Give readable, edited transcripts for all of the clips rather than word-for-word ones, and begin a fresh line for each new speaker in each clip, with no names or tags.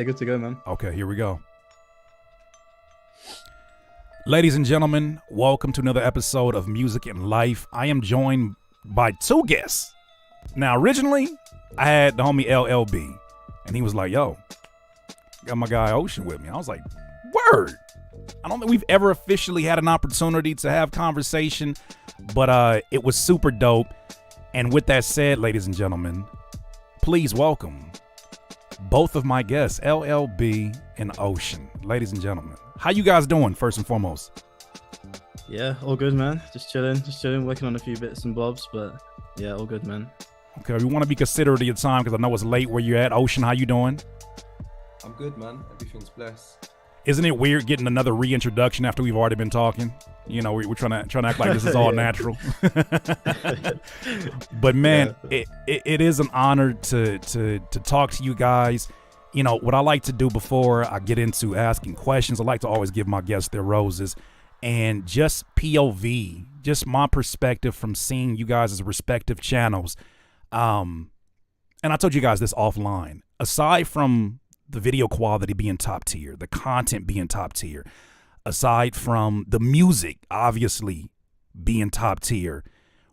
Yeah, good to go, man.
Okay, here we go. Ladies and gentlemen, welcome to another episode of Music and Life. I am joined by two guests. Now, originally, I had the homie LLB, and he was like, yo, got my guy Ocean with me. I was like, word. I don't think we've ever officially had an opportunity to have conversation, but it was super dope. And with that said, ladies and gentlemen, please welcome both of my guests, LLB and Ocean. Ladies and gentlemen, how you guys doing, first and foremost?
Yeah, all good, man. Just chilling, working on a few bits and bobs, but yeah, all good, man.
Okay, we want to be considerate of your time because I know it's late where you're at. Ocean, how you doing?
I'm good, man. Everything's blessed.
Isn't it weird getting another reintroduction after we've already been talking? You know, we're trying to act like this is all natural. But man, it is an honor to talk to you guys. You know, what I like to do before I get into asking questions, I like to always give my guests their roses. And just POV, just my perspective from seeing you guys' respective channels. And I told you guys this offline. Aside from the video quality being top tier, the content being top tier, aside from the music obviously being top tier,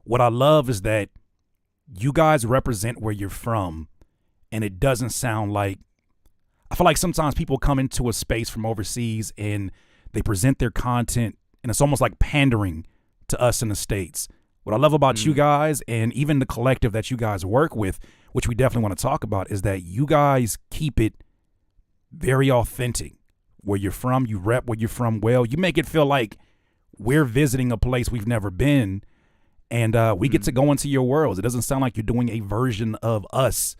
what I love is that you guys represent where you're from, and it doesn't sound like, I feel like sometimes people come into a space from overseas and they present their content and it's almost like pandering to us in the States. What I love about you guys and even the collective that you guys work with, which we definitely want to talk about, is that you guys keep it very authentic. Where you're from, you rep where you're from well. You make it feel like we're visiting a place we've never been, and we get to go into your worlds. It doesn't sound like you're doing a version of us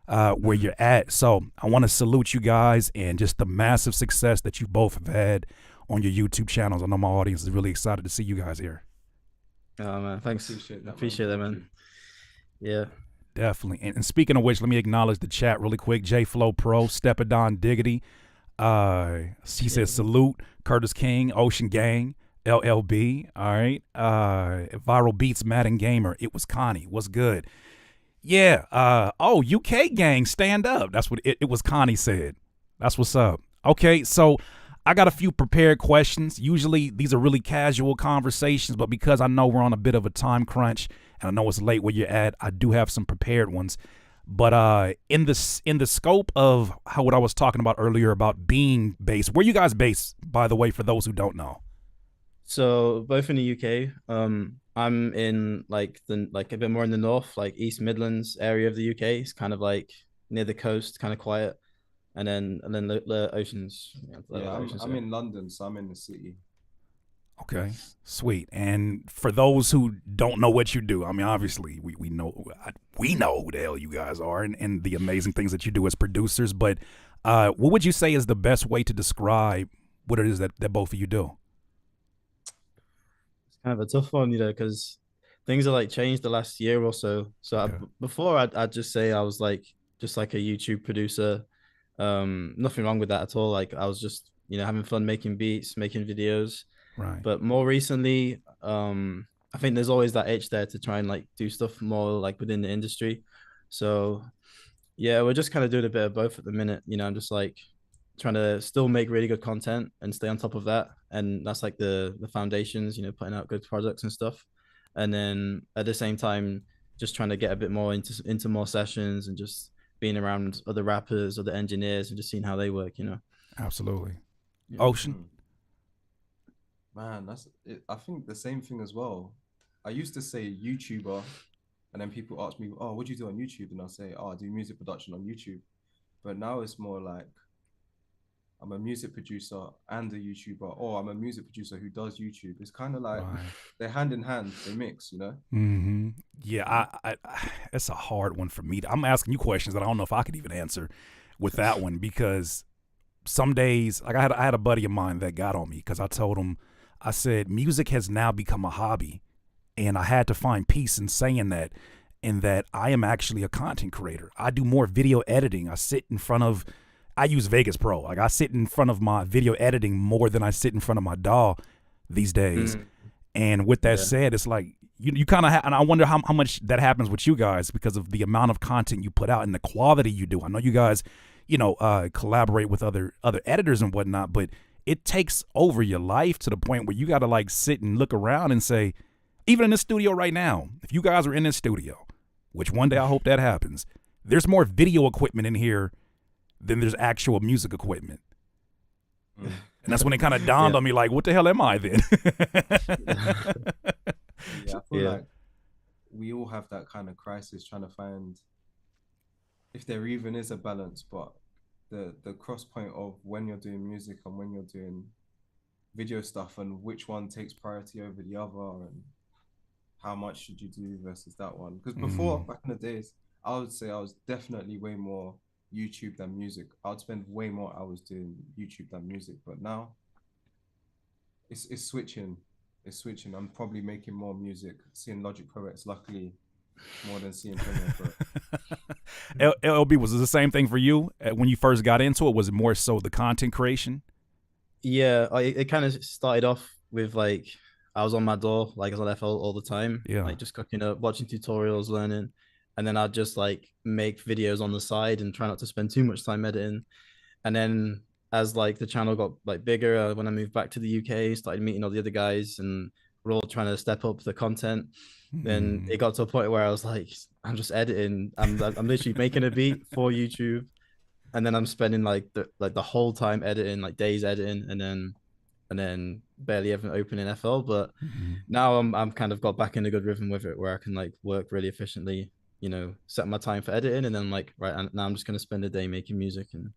where you're at. So I want to salute you guys and just the massive success that you both have had on your YouTube channels. I know my audience is really excited to see you guys here.
Oh man, thanks. Appreciate that, man. Yeah.
Definitely. And speaking of which, let me acknowledge the chat really quick. J Flow Pro, Stepadon Diggity. She says salute, Curtis King, Ocean Gang, LLB. All right. Viral Beats, Madden Gamer. It was Connie. What's good? Yeah. UK gang, stand up. That's what it was. Connie said. That's what's up. Okay. So I got a few prepared questions. Usually these are really casual conversations, but because I know we're on a bit of a time crunch and I know it's late where you're at, I do have some prepared ones. But in the scope of what I was talking about earlier about being based, where you guys based, by the way, for those who don't know?
So both in the UK. I'm in like a bit more in the north, like East Midlands area of the UK. It's kind of like near the coast, kind of quiet. And then the oceans.
I'm in London, so I'm in the city.
Okay, sweet. And for those who don't know what you do, I mean, obviously we know who the hell you guys are and the amazing things that you do as producers. But what would you say is the best way to describe what it is that both of you do?
It's kind of a tough one, because things are like changed the last year or so. So
Okay.
before I'd just say I was like just like a YouTube producer. Nothing wrong with that at all. Like I was just having fun making beats, making videos.
Right.
But more recently, I think there's always that itch there to try and like do stuff more like within the industry. So yeah, we're just kind of doing a bit of both at the minute. I'm just like trying to still make really good content and stay on top of that. And that's like the foundations, putting out good products and stuff. And then at the same time, just trying to get a bit more into more sessions and just being around other rappers, other engineers, and just seeing how they work.
Absolutely.
Yeah.
Ocean.
Man, that's it. I think the same thing as well. I used to say YouTuber, and then people ask me, "Oh, what do you do on YouTube?" And I'll say, "Oh, I do music production on YouTube." But now it's more like I'm a music producer and a YouTuber, or I'm a music producer who does YouTube. It's kind of like they're hand in hand, they mix,
Mm-hmm. Yeah, I it's a hard one for me. I'm asking you questions that I don't know if I could even answer with that one, because some days, like I had a buddy of mine that got on me because I told him, I said, music has now become a hobby, and I had to find peace in saying that, in that I am actually a content creator. I do more video editing. I use Vegas Pro. Like I sit in front of my video editing more than I sit in front of my DAW these days. And with that said, it's like you kind of and I wonder how much that happens with you guys because of the amount of content you put out and the quality you do. I know you guys, collaborate with other editors and whatnot, but it takes over your life to the point where you got to like sit and look around and say, even in this studio right now, if you guys are in this studio, which one day I hope that happens, there's more video equipment in here than there's actual music equipment.
Mm.
And that's when it kind of dawned
Yeah.
on me, like, what the hell am I then?
Yeah, I feel
Yeah.
like we all have that kind of crisis trying to find if there even is a balance, but the cross point of when you're doing music and when you're doing video stuff and which one takes priority over the other and how much should you do versus that one. Because before,
Mm.
back in the days, I would say I was definitely way more YouTube than music. I would spend way more hours doing YouTube than music, but now it's switching. It's switching. I'm probably making more music, seeing Logic Poets, luckily, more than seeing Premiere Pro.
LB, was it the same thing for you when you first got into it? Was it more so the content creation?
Yeah, it kind of started off with like I was on my door, like as I left all the time,
Yeah.
like just cooking up, watching tutorials, learning, and then I'd just like make videos on the side and try not to spend too much time editing. And then as like the channel got like bigger, when I moved back to the UK, started meeting all the other guys, and we're all trying to step up the content. Then
Mm.
it got to a point where I was like, I'm just editing. I'm literally making a beat for YouTube, and then I'm spending like the whole time editing, like days editing, and then barely ever opening FL. But
Mm.
now I'm kind of got back in a good rhythm with it, where I can like work really efficiently, set my time for editing, and then like right now I'm just gonna spend a day making music, and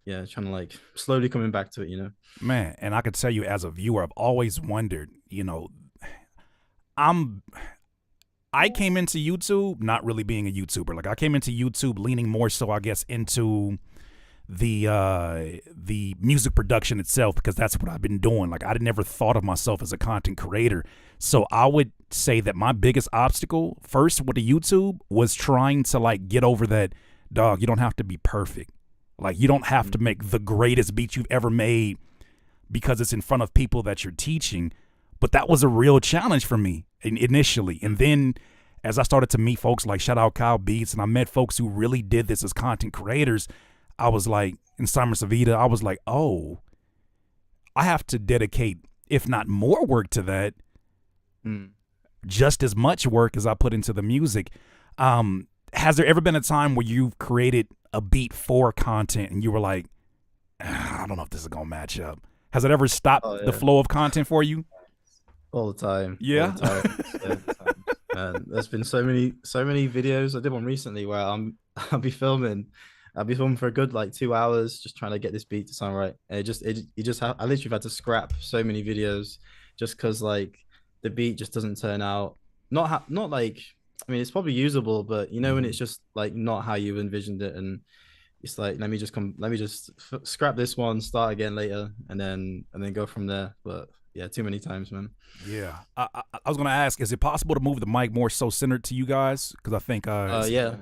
yeah, trying to like slowly coming back to it.
Man, and I could tell you as a viewer, I've always wondered, I'm I came into YouTube not really being a YouTuber. Like I came into YouTube leaning more so, I guess, into the music production itself because that's what I've been doing. Like I never thought of myself as a content creator. So I would say that my biggest obstacle first with the YouTube was trying to like get over that, dog, you don't have to be perfect. Like you don't have to make the greatest beat you've ever made because it's in front of people that you're teaching. But that was a real challenge for me initially. And then as I started to meet folks like shout out Kyle Beats, and I met folks who really did this as content creators, I was like, in Simon Savita, I was like, oh, I have to dedicate, if not more work to that, just as much work as I put into the music. Has there ever been a time where you've created a beat for content and you were like, I don't know if this is going to match up? Has it ever stopped
Oh
the
yeah,
flow of content for you?
all the time, all
Yeah.
the time. So, man, there's been so many videos. I did one recently where I'll be filming. I'll be filming for a good like 2 hours, just trying to get this beat to sound right. And I literally had to scrap so many videos just because like the beat just doesn't turn out. Not like, I mean, it's probably usable, but when it's just like not how you envisioned it, and it's like let me just scrap this one, start again later, and then go from there. But yeah, too many times, man.
Yeah. I was going to ask, is it possible to move the mic more so centered to you guys? Because I think
Yeah,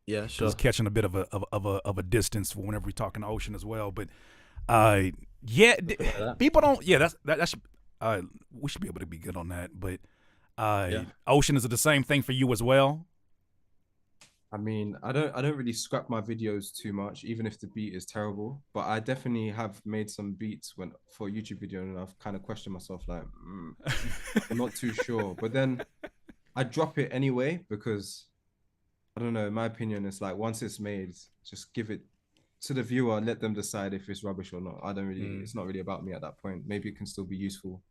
yeah,
because
sure.
it's catching a bit of a distance for whenever we talk in the ocean as well. But yeah,
Something like that.
people don't. Yeah, that should. We should be able to be good on that. But
Yeah.
ocean, is it the same thing for you as well?
I mean, I don't really scrap my videos too much, even if the beat is terrible. But I definitely have made some beats when for a YouTube video, and I've kind of questioned myself, like, I'm not too sure. But then I drop it anyway because I don't know. In my opinion, it's like once it's made, just give it to the viewer and let them decide if it's rubbish or not. I don't really.
Mm.
It's not really about me at that point. Maybe it can still be useful.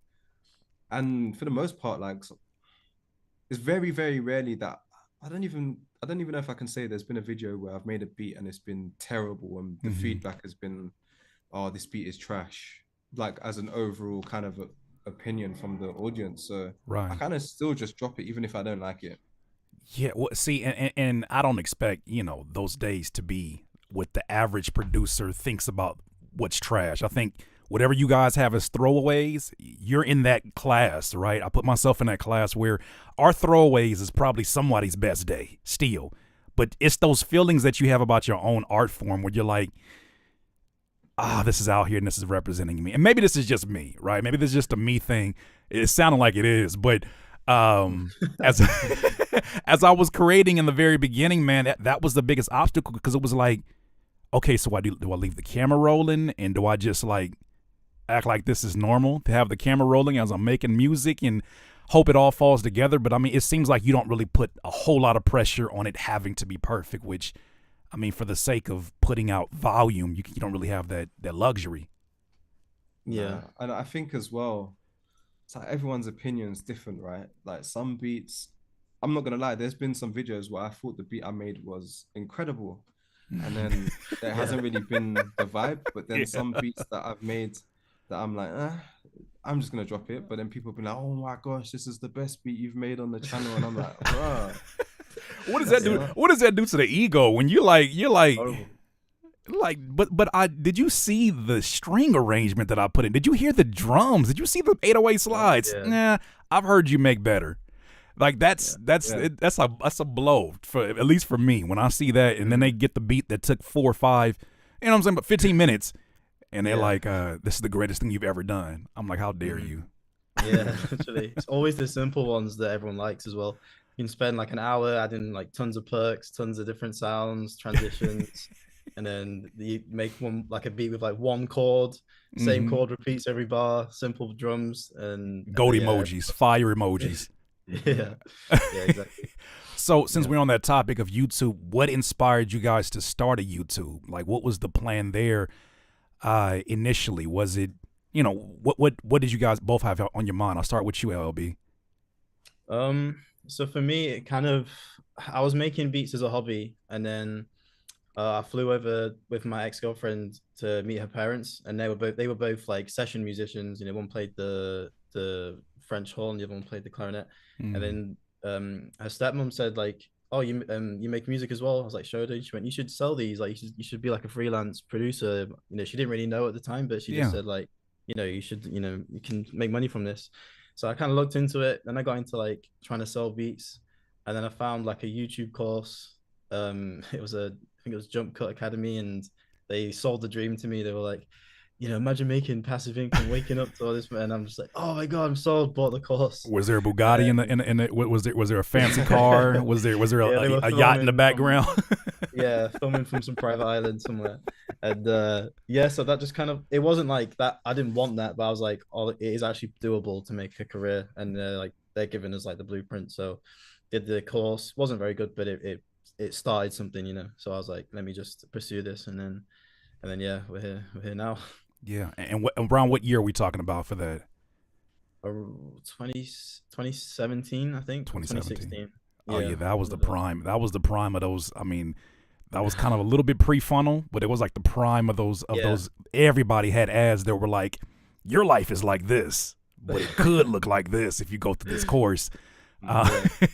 And for the most part, like it's very, very rarely that I don't even know if I can say there's been a video where I've made a beat and it's been terrible and the feedback has been, oh, this beat is trash, like as an overall kind of opinion from the audience. So I
Right.
kind of still just drop it even if I don't like it.
Yeah. Well, see, and I don't expect those days to be what the average producer thinks about what's trash. I think whatever you guys have as throwaways, you're in that class, right? I put myself in that class where our throwaways is probably somebody's best day still. But it's those feelings that you have about your own art form where you're like, this is out here and this is representing me. And maybe this is just me, right? Maybe this is just a me thing. It sounded like it is, but as as I was creating in the very beginning, man, that was the biggest obstacle because it was like, okay, so do I leave the camera rolling, and do I just like act like this is normal to have the camera rolling as I'm making music and hope it all falls together? But I mean, it seems like you don't really put a whole lot of pressure on it having to be perfect, which I mean, for the sake of putting out volume, you don't really have that luxury.
Yeah.
Nah, and I think as well, it's like everyone's opinion is different, right? Like some beats, I'm not gonna lie, there's been some videos where I thought the beat I made was incredible, and then it
Yeah.
hasn't really been the vibe. But then
Yeah.
some beats that I've made that I'm like, I'm just gonna drop it. But then people be like, oh my gosh, this is the best beat you've made on the channel, and I'm like, bruh,
What does that
that's
do?
not
What does that do to the ego when you're
horrible.
like, but I did you see the string arrangement that I put in? Did you hear the drums? Did you see the 808 slides?
Yeah.
Nah, I've heard you make better. Like
Yeah.
Yeah.
that's a blow for at least for me when I see that, and then they get the beat that took 4 or 5, you know what I'm saying, but 15 minutes, and they're
Yeah.
like, "This is the greatest thing you've ever done." I'm like, "How dare
Mhm.
you?"
Yeah, literally. It's always the simple ones that everyone likes as well. You can spend like an hour adding like tons of perks, tons of different sounds, transitions, and then you make one like a beat with like one chord, same
Mm-hmm.
chord repeats every bar, simple drums, and
Goat
then yeah,
emojis, fire emojis.
yeah, yeah, exactly.
So, since
Yeah.
we're on that topic of YouTube, what inspired you guys to start a YouTube? Like, what was the plan there initially? Was it, what did you guys both have on your mind? I'll start with you, LB.
So for me, it kind of I was making beats as a hobby, and then I flew over with my ex-girlfriend to meet her parents, and they were both like session musicians. You know, one played the French horn, the other one played the clarinet. And
Mm.
then her stepmom said like, "Oh, you make music as well?" I was like, "Showed her." She went, "You should sell these. Like, you should be like a freelance producer." You know, she didn't really know at the time, but she just
Yeah.
said like, you should, you can make money from this. So I kind of looked into it. Then I got into like trying to sell beats, and then I found like a YouTube course. It was I think it was Jump Cut Academy, and they sold the dream to me. They were like, imagine making passive income, waking up to all this, and I'm just like, oh my god, I'm sold. Bought the course,
Was there a
and
Bugatti
then
was there a fancy car? Was there
yeah, they were
a yacht in the
filming
background?
from some private island somewhere, and yeah, so that just kind of it wasn't like that. I didn't want that, but I was like, oh, it is actually doable to make a career, and they're giving us like the blueprint. So did the course, wasn't very good, but it started something. So I was like, let me just pursue this, and then yeah, we're here now.
Yeah. And around what year are we talking about for that?
2017, I think, or
2017.
2016.
Oh
Yeah,
yeah, that was
one
the
of those.
prime. That was the prime of those. I mean, that was kind of a little bit pre-funnel, but it was like the prime of those
Yeah.
everybody had ads that were like, your life is like this, but it could look like this if you go through this course. Uh,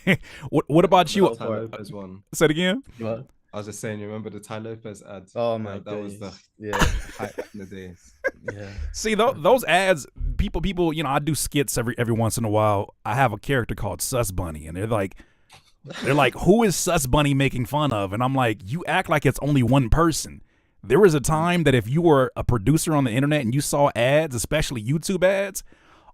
Yeah.
what about
The
you?
Go
Ty
for it.
Lopez one.
Say it again.
What?
I was just saying, you remember the Ty Lopez ad?
Oh my
That was the
days. Yeah.
hype in the days.
Yeah.
See those ads, people, I do skits every once in a while. I have a character called Sus Bunny, and they're like, who is Sus Bunny making fun of? And I'm like, you act like it's only one person. There was a time that if you were a producer on the internet and you saw ads, especially YouTube ads,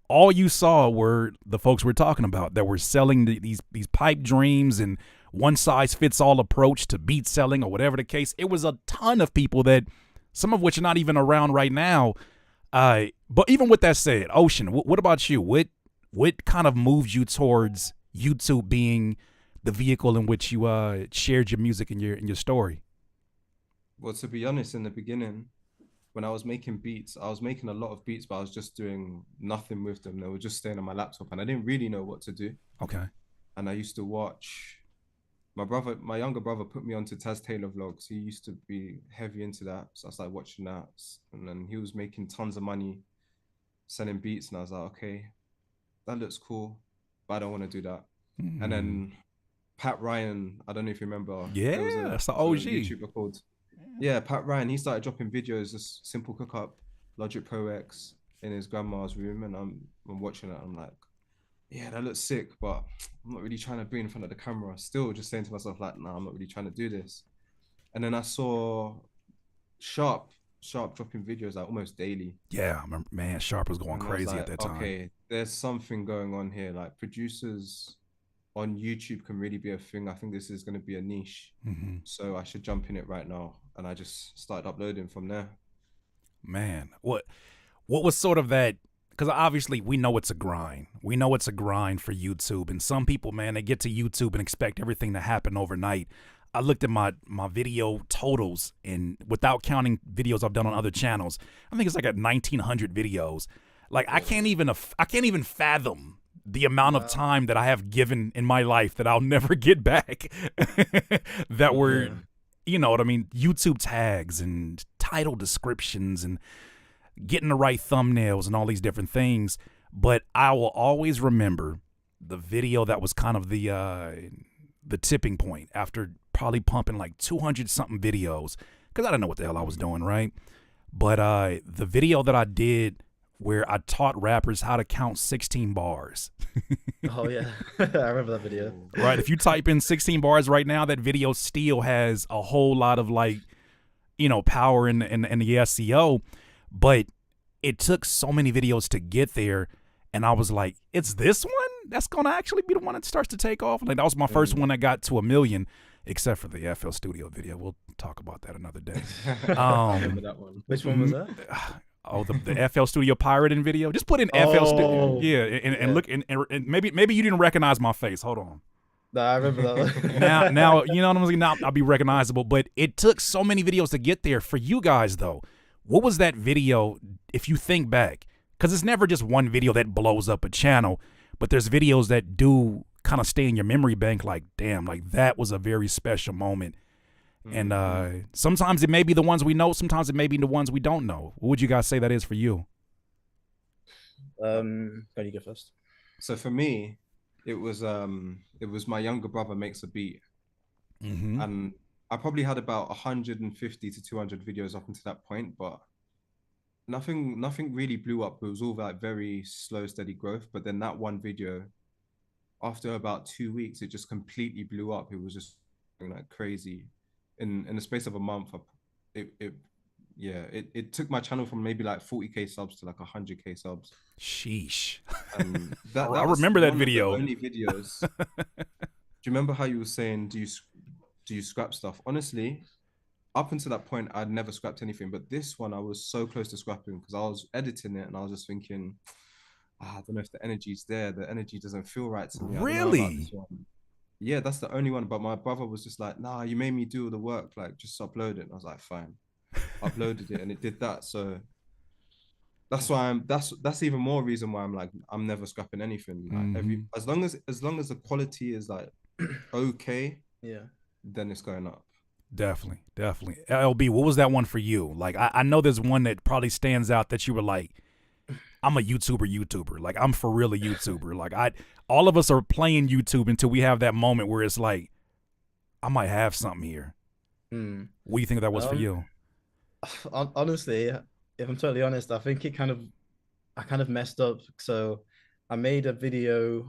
all you saw were the folks we're talking about that were selling these pipe dreams and one size fits all approach to beat selling or whatever the case. It was a ton of people that some of which are not even around right now. But even with that said, Ocean, what about you? What kind of moved you towards YouTube being the vehicle in which you shared your music and your story?
Well, to be honest, in the beginning, when I was making beats, I was making a lot of beats, but I was just doing nothing with them. They were just staying on my laptop, and I didn't really know what to do.
Okay.
And I used to watch my younger brother put me onto Taz Taylor vlogs. He used to be heavy into that. So I started watching that. And then he was making tons of money selling beats. And I was like, okay, that looks cool, but I don't want to do that. And
Mm.
then Pat Ryan, I don't know if you remember, there was
Yeah,
a,
that's the
there was a
OG.
YouTuber called, yeah, Pat Ryan. He started dropping videos, just simple cook up, Logic Pro X in his grandma's room. And I'm watching it. I'm like, yeah, that looks sick, but I'm not really trying to be in front of the camera. Still just saying to myself, like, nah, I'm not really trying to do this. And then I saw Sharp, Sharp dropping videos like almost daily.
Yeah, man, Sharp was going
And I was
crazy at
like,
that time.
okay, there's something going on here. Like producers on YouTube can really be a thing. I think this is going to be a niche.
Mm-hmm.
So I should jump in it right now. And I just started uploading from there.
Man, what was sort of that? Because obviously we know it's a grind. We know it's a grind for YouTube, and some people, man, they get to YouTube and expect everything to happen overnight. I looked at my video totals, and without counting videos I've done on other channels, I think it's like at 1,900 videos. Like I can't even fathom the amount of time that I have given in my life that I'll never get back. That were, you know what I mean, YouTube tags and title descriptions and getting the right thumbnails and all these different things. But I will always remember the video that was kind of the tipping point after probably pumping like 200 something videos, because I didn't know what the hell I was doing, right? But the video that I did where I taught rappers how to count 16 bars.
Oh yeah, I remember that video.
Right, if you type in 16 bars right now, that video still has a whole lot of, like, you know, power in the SEO. But it took so many videos to get there, and I was like, it's this one that's gonna actually be the one that starts to take off. Like, that was my first one that got to 1 million, except for the FL Studio video. We'll talk about that another day.
I remember that one. Which one was that?
Oh, the FL Studio pirating video. Just put in FL Studio, yeah, and look, and maybe you didn't recognize my face. Hold on.
Nah, I remember that one.
now you know what I'm saying. Now I'll be recognizable, but it took so many videos to get there. For you guys though, what was that video? If you think back, because it's never just one video that blows up a channel, but there's videos that do kind of stay in your memory bank. Like, damn, like that was a very special moment. And sometimes it may be the ones we know, sometimes it may be the ones we don't know. What would you guys say that is for you?
How do you go first?
So for me, it was my younger brother makes a beat, and I probably had about 150 to 200 videos up until that point, but nothing really blew up. It was all like very slow, steady growth. But then that one video, after about 2 weeks, it just completely blew up. It was just like crazy. In the space of a month, it took my channel from maybe like 40K subs to like 100K subs.
Sheesh.
And
I remember that video.
Only videos. Do you remember how you were saying, do you scrap stuff? Honestly, up until that point, I'd never scrapped anything. But this one, I was so close to scrapping because I was editing it and I was just thinking, I don't know if the energy's there. The energy doesn't feel right to me.
Really?
Yeah, that's the only one. But my brother was just like, nah, you made me do all the work. Like, just upload it. And I was like, fine. Uploaded it and it did that. So that's why that's even more reason why I'm like, I'm never scrapping anything. Like as long as the quality is like okay, then it's going up.
Definitely. LB, what was that one for you? Like, I know there's one that probably stands out that you were like, I'm a YouTuber. Like, I'm for real a YouTuber. Like, all of us are playing YouTube until we have that moment where it's like, I might have something here. What do you think that was for you?
Honestly, if I'm totally honest, I think I kind of messed up. So I made a video.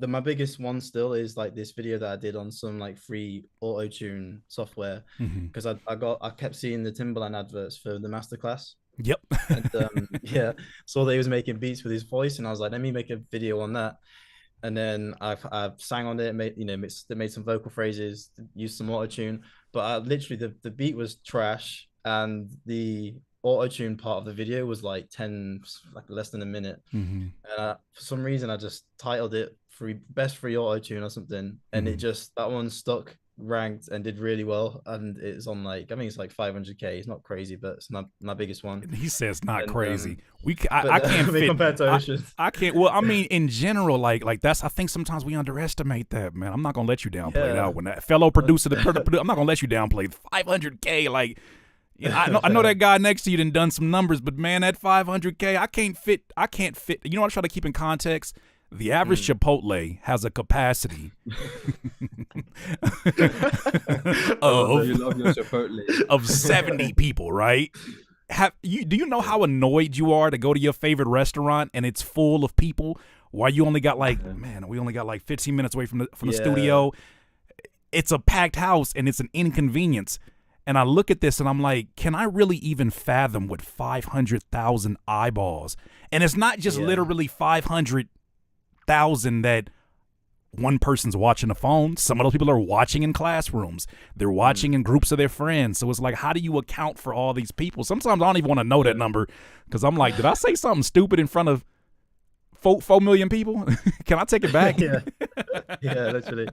My biggest one still is like this video that I did on some like free auto tune software, because I kept seeing the Timberland adverts for the masterclass.
Yep.
And saw that he was making beats with his voice, and I was like, let me make a video on that. And then I've sang on it, made some vocal phrases, used some auto tune, but I literally the beat was trash, and the auto tune part of the video was like less than a minute. And for some reason I just titled it best free auto tune or something, and that one stuck, ranked, and did really well, and it's on like, I think it's like 500K. It's not crazy, but it's my biggest one.
He says not crazy. I can't fit
compared to Ocean.
I can't. Well, I mean, in general, like that's. I think sometimes we underestimate that, man. I'm not gonna let you downplay that one. That fellow producer, I'm not gonna let you downplay 500K. Like, I know that guy next to you done some numbers, but man, that 500K, I can't fit. You know what I try to keep in context? The average Chipotle has a capacity of 70 people, right? Do you know how annoyed you are to go to your favorite restaurant and it's full of people while you only got like, man, we only got like 15 minutes away from the studio. It's a packed house and it's an inconvenience. And I look at this and I'm like, can I really even fathom what 500,000 eyeballs? And it's not just literally 500,000 that one person's watching a phone. Some of those people are watching in classrooms. They're watching in groups of their friends. So it's like, how do you account for all these people? Sometimes I don't even want to know that number because I'm like, did I say something stupid in front of 4 million people? Can I take it back?
Yeah, yeah, literally.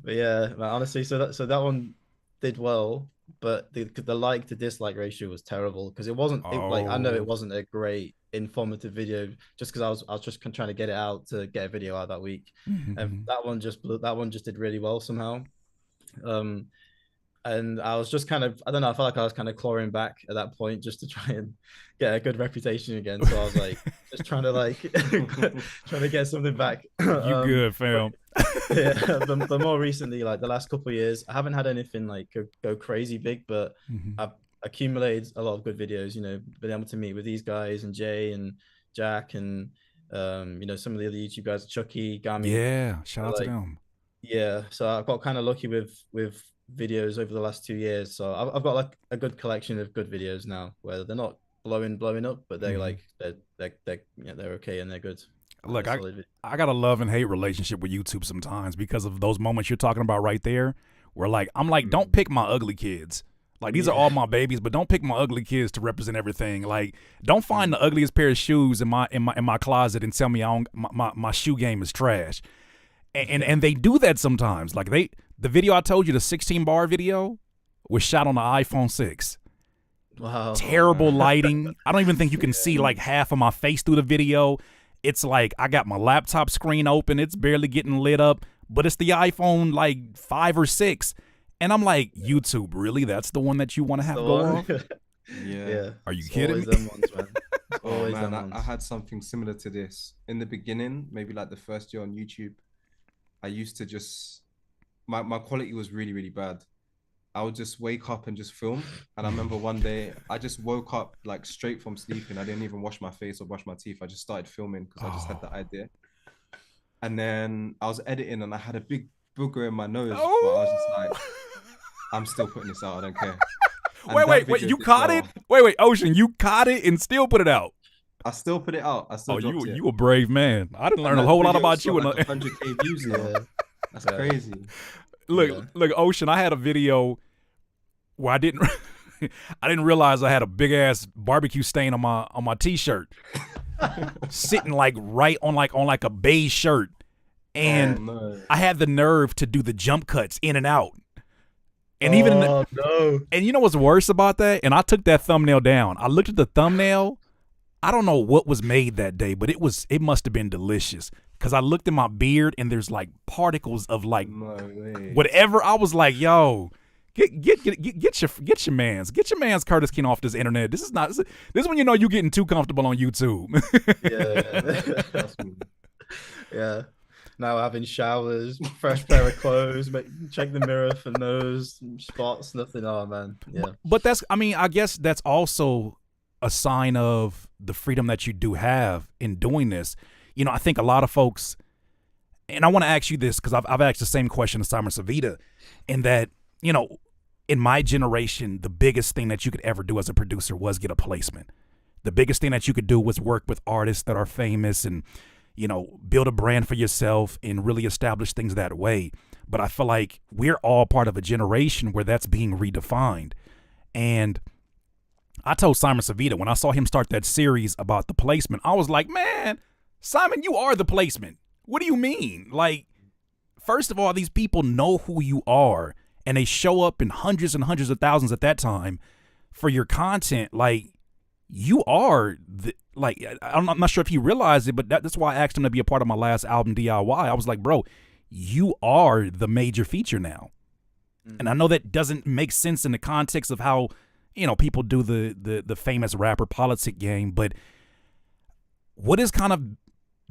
But yeah, man, honestly, so that one did well, but the like to dislike ratio was terrible because like I know it
Oh.
wasn't a great informative video just because I was just trying to get it out to get a video out that week, and
Mhm.
that one just did really well somehow. Um, and I was just kind of, I don't know, I felt like I was kind of clawing back at that point just to try and get a good reputation again. So I was like, just trying to like trying to get something back.
You good,
But
fam.
yeah, but more recently, like the last couple of years, I haven't had anything like go crazy big, but
Mhm.
I've accumulated a lot of good videos. Been able to meet with these guys and Jay and Jack and some of the other YouTube guys, Chucky, Gami.
Yeah, shout out to
Like,
them.
yeah, so I got kind of lucky with videos over the last 2 years. So I've got like a good collection of good videos now, where they're not blowing up, but they're
Mhm.
like they're okay and they're good. They're
Look,
solid.
I got a love and hate relationship with YouTube sometimes because of those moments you're talking about right there, where like I'm like, don't pick my ugly kids. Like these are
Yeah.
all my babies, but don't pick my ugly kids to represent everything. Like, don't find the ugliest pair of shoes in my closet and tell me I don't, my shoe game is trash. And they do that sometimes. Like the video I told you, the 16 bar video, was shot on the iPhone 6.
Wow.
Oh
Terrible
man.
lighting. I don't even think you can
Yeah.
see like half of my face through the video. It's like I got my laptop screen open. It's barely getting lit up, but it's the iPhone like 5 or 6. And I'm like, YouTube, really? That's the one that you want to
That's
have
the
go
one.
off?
Yeah.
Yeah.
Are you
It's
kidding
always
me?
them ones, man. It's
Oh
always
man,
them
I
ones.
had something similar to this in the beginning, maybe like the first year on YouTube. I used to just my quality was really, really bad. I would just wake up and just film. And I remember one day I just woke up like straight from sleeping. I didn't even wash my face or brush my teeth. I just started filming because I just had
Oh.
the idea. And then I was editing and I had a big booger in my nose, but I was just like,
Oh.
I'm still putting this out. I don't care. And
Wait,
that
wait, wait.
video
You
did
caught it?
well.
Wait, Ocean, you caught it and still put it out.
I still put it out. I still
Oh,
dropped it.
you a brave man. I didn't
And
learn a
that
whole lot
video's
about
got
you.
like 100K views now.
Yeah.
That's
Yeah.
crazy.
Yeah.
Look, Ocean, I had a video where I didn't I didn't realize I had a big ass barbecue stain on my t-shirt. Sitting like right on like a beige shirt.
Oh
And
no.
I had the nerve to do the jump cuts in and out. And even in the,
Oh no.
and you know what's worse about that? And I took that thumbnail down. I looked at the thumbnail. I don't know what was made that day, but it must have been delicious. Cause I looked at my beard and there's like particles of like
No way.
whatever. I was like, yo, get your man's Curtis King off this internet. This is when you know you getting too comfortable on YouTube.
Yeah.
Trust me.
Yeah. Now having showers, fresh pair of clothes, check the mirror for nose spots, nothing. Oh man. Yeah.
But I guess that's also a sign of the freedom that you do have in doing this. You know, I think a lot of folks, and I want to ask you this because I've asked the same question to Simon Savita, in that, you know, in my generation, the biggest thing that you could ever do as a producer was get a placement. The biggest thing that you could do was work with artists that are famous and, you know, build a brand for yourself and really establish things that way. But I feel like we're all part of a generation where that's being redefined. And I told Simon Savita when I saw him start that series about the placement, I was like, man, Simon, you are the placement. What do you mean? Like, first of all, these people know who you are and they show up in hundreds and hundreds of thousands at that time for your content. Like, you are I'm not sure if he realized it, but that's why I asked him to be a part of my last album, DIY. I was like, bro, you are the major feature now. And I know that doesn't make sense in the context of how, you know, people do the famous rapper politic game, but what has kind of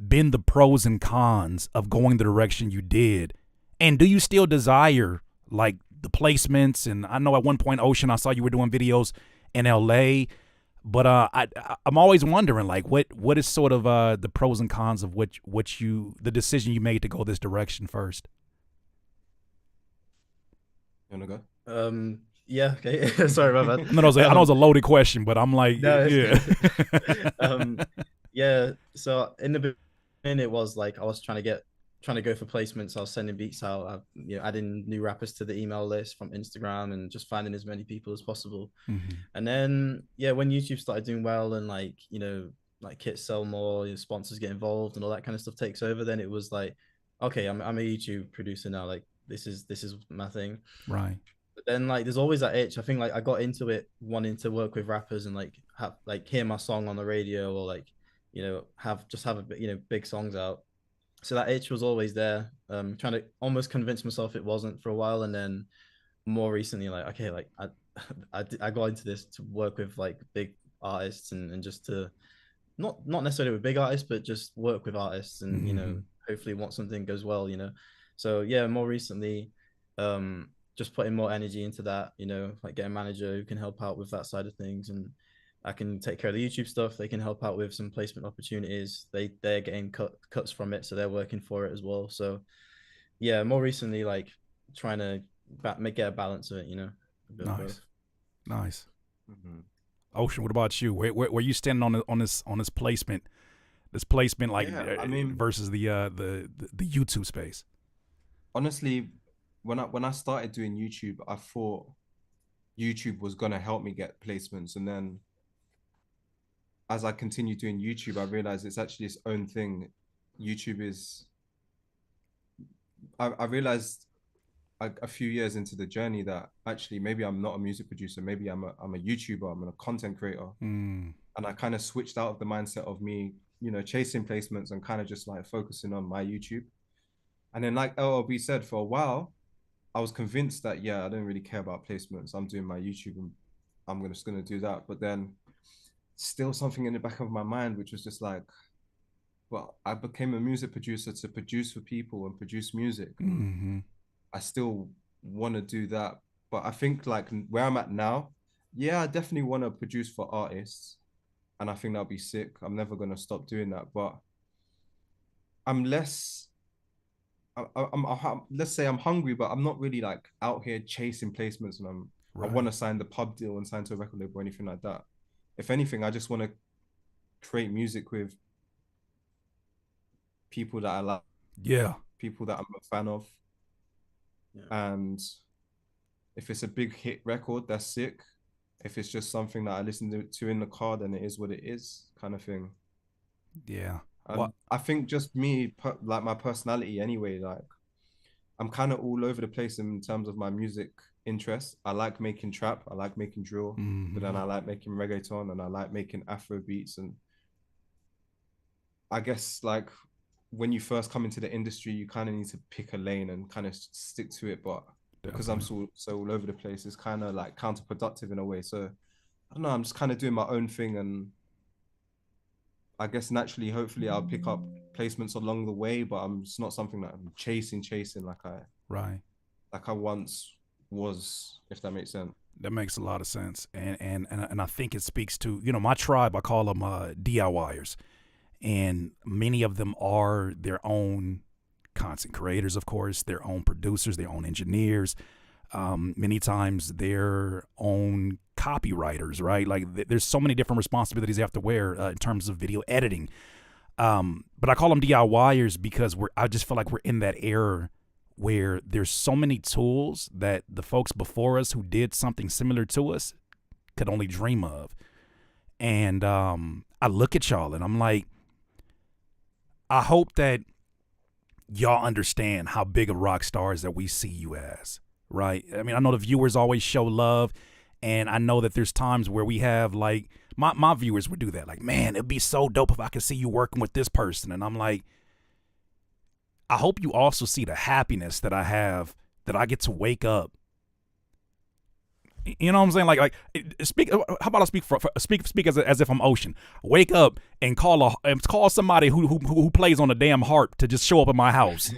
been the pros and cons of going the direction you did? And do you still desire like the placements? And I know at one point, Ocean, I saw you were doing videos in LA, but I'm always wondering like what is sort of the pros and cons of the decision you made to go this direction first?
You wanna go?
Yeah, okay. Sorry about that.
I know it was a loaded question, but I'm like,
No,
yeah.
yeah. Yeah. So in the beginning, it was like I was trying to get trying to go for placements. I was sending beats out, adding new rappers to the email list from Instagram and just finding as many people as possible.
Mm-hmm.
And then yeah, when YouTube started doing well and like, like kits sell more, your sponsors get involved and all that kind of stuff takes over, then it was like, okay, I'm a YouTube producer now. Like this is my thing.
Right.
But then like there's always that itch. I think like I got into it wanting to work with rappers and like have like hear my song on the radio or like, have a big songs out. So that itch was always there. Trying to almost convince myself it wasn't for a while, and then more recently, like okay, like I got into this to work with like big artists and just to not necessarily with big artists, but just work with artists and
Mm-hmm.
hopefully want something goes well. So yeah, more recently, just putting more energy into that, like get a manager who can help out with that side of things, and I can take care of the YouTube stuff. They can help out with some placement opportunities. They're getting cuts from it, so they're working for it as well. So yeah, more recently, like trying to get a balance of it, a bit of
Nice.
both.
Nice.
Mhm.
Ocean, what about you? Where you standing on this placement? This placement, like
Yeah, I mean,
versus the YouTube space.
honestly, when I started doing YouTube, I thought YouTube was gonna help me get placements, and then as I continued doing YouTube, I realized it's actually its own thing. YouTube is. I realized a few years into the journey that actually maybe I'm not a music producer, maybe I'm a YouTuber, I'm a content creator,
Mm.
and I kind of switched out of the mindset of me, chasing placements and kind of just like focusing on my YouTube. And then, like LLB said, for a while, I was convinced that yeah, I don't really care about placements. I'm doing my YouTube and just gonna do that. But then, still something in the back of my mind, which was just like, well, I became a music producer to produce for people and produce music, and
Mm-hmm.
I still want to do that. But I think like where I'm at now, yeah, I definitely want to produce for artists, and I think that'll be sick. I'm never gonna stop doing that, but I'm less. Let's say I'm hungry, but I'm not really like out here chasing placements, and I want
Right.
to sign the pub deal and sign to a record label or anything like that. If anything, I just want to create music with people that I like,
Yeah.
people that I'm a fan of,
Yeah.
and if it's a big hit record, that's sick. If it's just something that I listen to in the car, then it is what it is, kind of thing.
Yeah. What?
And I think just me, like my personality anyway, like I'm kind of all over the place in terms of my music interests. I like making trap, I like making drill, but then
Mm-hmm.
I like making reggaeton and I like making Afro beats. And I guess like when you first come into the industry, you kind of need to pick a lane and kind of stick to it. But because I'm
Definitely.
so all over the place, it's kind of like counterproductive in a way. So I don't know, I'm just kind of doing my own thing, and I guess naturally, hopefully, I'll pick up placements along the way. But it's not something that I'm chasing
Right.
like I once was, if that makes sense.
That makes a lot of sense, and I think it speaks to my tribe. I call them DIYers, and many of them are their own content creators, of course, their own producers, their own engineers, many times their own copywriters, right? Like there's so many different responsibilities they have to wear in terms of video editing. But I call them DIYers because I just feel like we're in that era where there's so many tools that the folks before us who did something similar to us could only dream of. And I look at y'all and I'm like, I hope that y'all understand how big of rock stars that we see you as, right? I mean, I know the viewers always show love, and I know that there's times where we have like my viewers would do that, like, man, it'd be so dope if I could see you working with this person, and I'm like, I hope you also see the happiness that I have that I get to wake up. You know what I'm saying? Like speak. How about I speak as if I'm Ocean. Wake up and call somebody who plays on a damn harp to just show up at my house.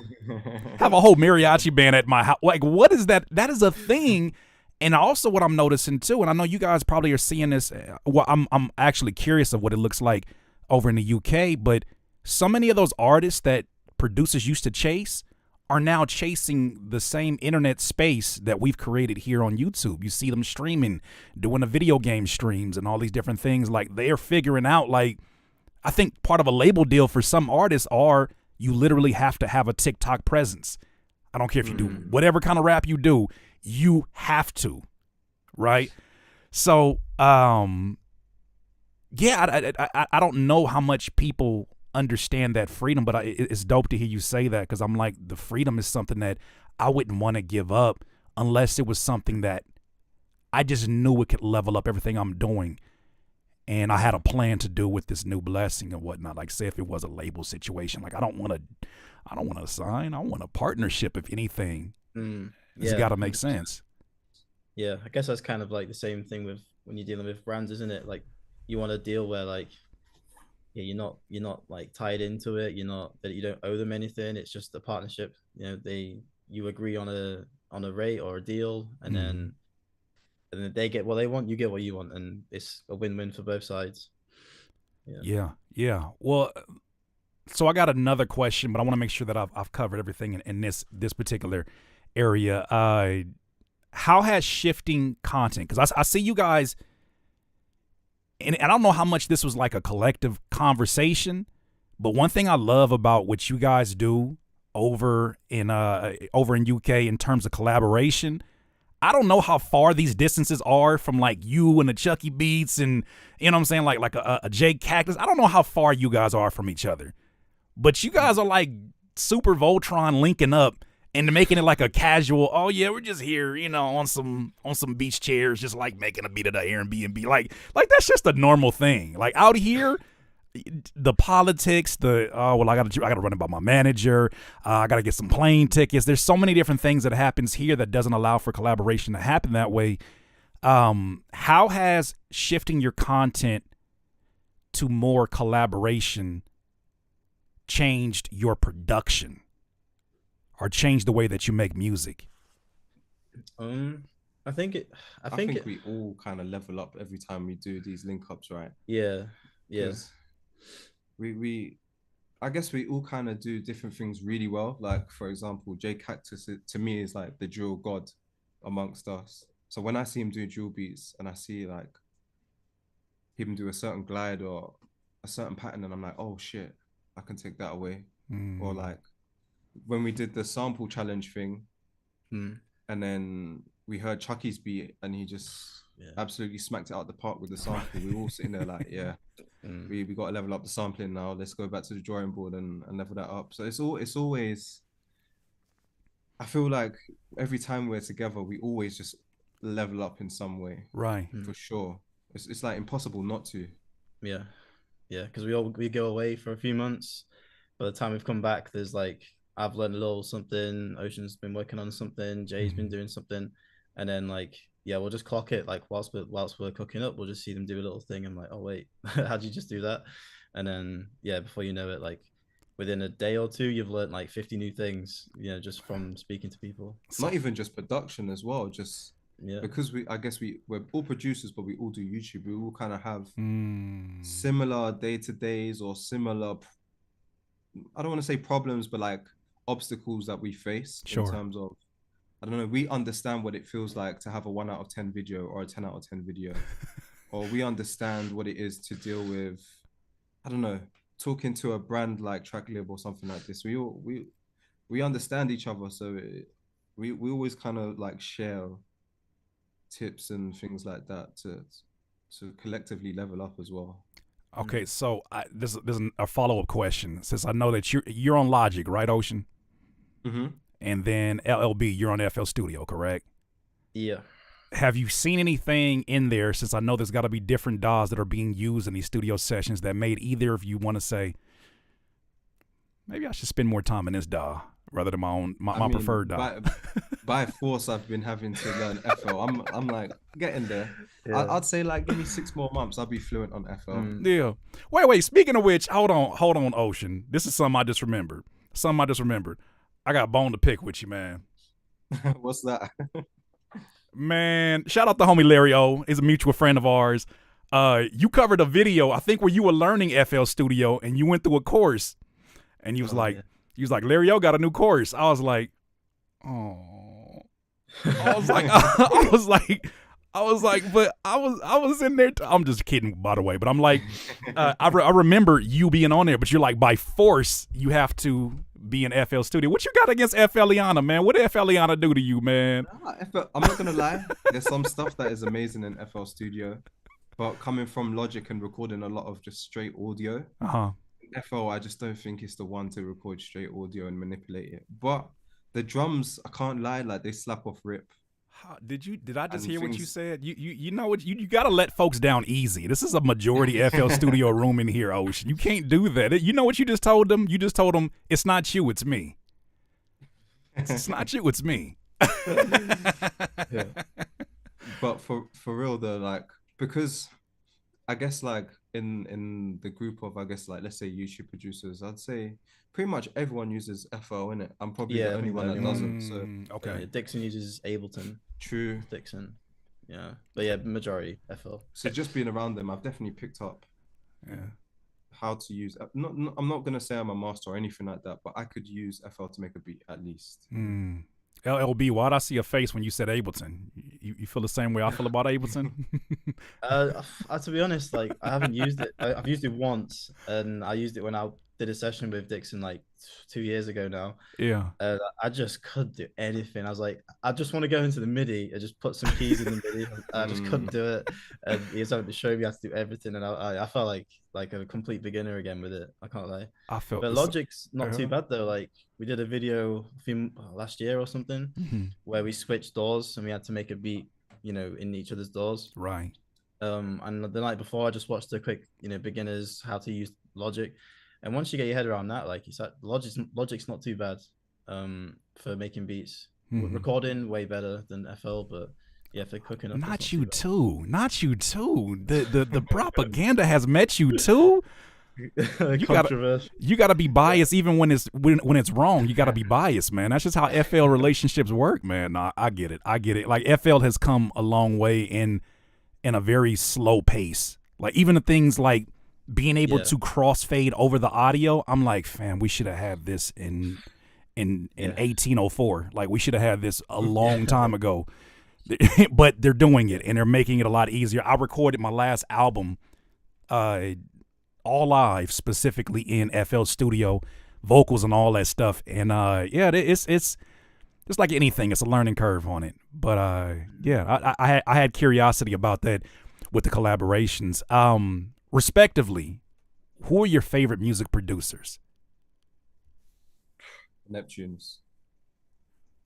Have a whole mariachi band at my house. Like, what is that? That is a thing. And also, what I'm noticing too, and I know you guys probably are seeing this. Well, I'm actually curious of what it looks like over in the UK. But so many of those artists that producers used to chase are now chasing the same internet space that we've created here on YouTube. You see them streaming, doing the video game streams and all these different things. Like they're figuring out, like, I think part of a label deal for some artists are You literally have to have a TikTok presence. I don't care if you do
Mm.
whatever kind of rap you do, you have to, right? So, yeah, I don't know how much people understand that freedom, but it's dope to hear you say that, because I'm like, the freedom is something that I wouldn't want to give up unless it was something that I just knew it could level up everything I'm doing. And I had a plan to do with this new blessing and whatnot. Like, say if it was a label situation, like I don't want to sign. I want a partnership, if anything. It's
Yeah,
got to make
100%.
sense.
Yeah, I guess that's kind of like the same thing with when you're dealing with brands, isn't it? Like you want a deal where like yeah, you're not like tied into it. You're not that you don't owe them anything. It's just a partnership. You know, you agree on a rate or a deal,
Mm.
and then they get what they want, you get what you want, and it's a win-win for both sides. Yeah.
Yeah, yeah. Well, so I got another question, but I want to make sure that I've covered everything in this particular area. How has shifting content? Because I see you guys, and I don't know how much this was like a collective conversation, but one thing I love about what you guys do over in UK in terms of collaboration. I don't know how far these distances are from like you and the Chucky Beats and you know what I'm saying, like a Jake Cactus. I don't know how far you guys are from each other, but you guys are like super Voltron linking up and making it like a casual. Oh yeah, we're just here, you know, on some beach chairs, just like making a beat at the Airbnb. Like that's just a normal thing. Like out here, the politics, the oh well, I gotta run it by my manager. I gotta get some plane tickets. There's so many different things that happens here that doesn't allow for collaboration to happen that way. How has shifting your content to more collaboration changed your production or changed the way that you make music?
Um, I think it. I
I
think
think
it.
we all kind of level up every time we do these link ups, right?
Yeah. Yeah.
Because we I guess we all kind of do different things really well. Like for example, Jay Cactus to me is like the drill god amongst us. So when I see him do drill beats and I see like him do a certain glide or a certain pattern, and I'm like, oh shit, I can take that away. Or
Mm,
like when we did the sample challenge thing,
Mm,
and then we heard Chucky's beat, and he just
yeah.
absolutely smacked it out the park with the sample. We were all
right.
sitting there like, yeah,
Mm,
we got to level up the sampling now. Let's go back to the drawing board and level that up. So it's always I feel like every time we're together, we always just level up in some way
Right.
mm,
for sure. It's like impossible not to.
yeah. Yeah. Because we go away for a few months. By the time we've come back, there's like I've learned a little something. Ocean's been working on something. Jay's been
Mhm.
doing something, and then like yeah, we'll just clock it. Like whilst we're cooking up, we'll just see them do a little thing. I'm like, oh wait, how'd you just do that? And then yeah, before you know it, like within a day or two, you've learned like 50 new things. You know, just from speaking to people.
Not
So,
even just production as well, just
Yeah.
because I guess we're all producers, but we all do YouTube. We all kind of have
mm,
similar day to days or similar, I don't want to say problems, but like obstacles that we face in
sure.
terms of, I don't know, we understand what it feels like to have a 1 out of 10 video or a 10 out of 10 video, or we understand what it is to deal with, I don't know, talking to a brand like Tracklib or something like this. We understand each other, so we always kind of like share tips and things like that to collectively level up as well.
Okay,
Mm.
so this is a follow up question. Since I know that you're on Logic, right, Ocean,
Mm-hmm.
and then LLB, you're on FL Studio, correct?
Yeah.
Have you seen anything in there? Since I know there's got to be different DAWs that are being used in these studio sessions that made either of you want to say, maybe I should spend more time in this DAW rather than
I
my
mean,
preferred DAW.
by force, I've been having to learn FL. I'm like getting there.
Yeah.
I'd say like give me 6 more months, I'll be fluent on FL.
Mm.
Yeah. Wait. Speaking of which, hold on, Ocean. This is something I just remembered. I got a bone to pick with you, man.
What's that?
Man, shout out to homie Larry O. He's a mutual friend of ours. You covered a video, I think, where you were learning FL Studio and you went through a course, and
Oh yeah.
he was like, Larry O got a new course. I was like, oh, I was like, I was like, I was like, but I was in there. I'm just kidding, by the way. But I'm like, I remember you being on there, but you're like, by force, you have to be in FL Studio. What you got against FLiana, man? What did FLiana do to you, man?
I'm not gonna lie. There's some stuff that is amazing in FL Studio, but coming from Logic and recording a lot of just straight audio,
Uh-huh.
FL, I just don't think it's the one to record straight audio and manipulate it. But the drums, I can't lie, like they slap off rip.
Did I just
And
hear what you
things
said? You know what you got to let folks down easy. This is a majority FL Studio room in here, Ocean. You can't do that. You know what you just told them? You just told them it's not you, it's me. It's not you, it's me.
Yeah. But for real though, like because I guess like in the group of I guess like let's say YouTube producers, I'd say pretty much everyone uses FL in it. I'm probably the
Yeah, I
only
think
one that
everyone.
doesn't. So
Okay.
Dixon uses Ableton.
true.
Dixon. Yeah, but yeah, majority FL.
So just being around them, I've definitely picked up
Yeah.
how to use. I'm not gonna say I'm a master or anything like that, but I could use FL to make a beat at least.
LLB, why'd I see a face when you said Ableton? You feel the same way I feel about Ableton?
To be honest, like I haven't used it. I've used it once, and I used it when I did a session with Dixon like 2 years ago now.
Yeah.
I just couldn't do anything. I was like, I just want to go into the MIDI and just put some keys in the MIDI. I just couldn't do it. And he was having to show me how to do everything, and I felt like a complete beginner again with it. I can't lie.
I felt
But
this.
Logic's not too bad though. Like we did a video last year or something where we switched doors and we had to make a beat, in each other's doors.
Right.
And the night before, I just watched a quick, beginners how to use Logic. And once you get your head around that, like you said, Logic's not too bad for making beats. Recording way better than FL, but yeah, for cooking up.
Not you too. Not you too. The propaganda has met you too. You gotta be biased even when it's wrong. You gotta be biased, man. That's just how FL relationships work, man. Nah, I get it. Like FL has come a long way in a very slow pace. Like even the things like being able to crossfade over the audio. I'm like, fam, we should have had this in 1804. Like we should have had this a long time ago. But they're doing it and they're making it a lot easier. I recorded my last album all live, specifically in FL Studio, vocals and all that stuff. And it's like anything, it's a learning curve on it. But I had curiosity about that with the collaborations. Respectively, who are your favorite music producers?
Neptunes.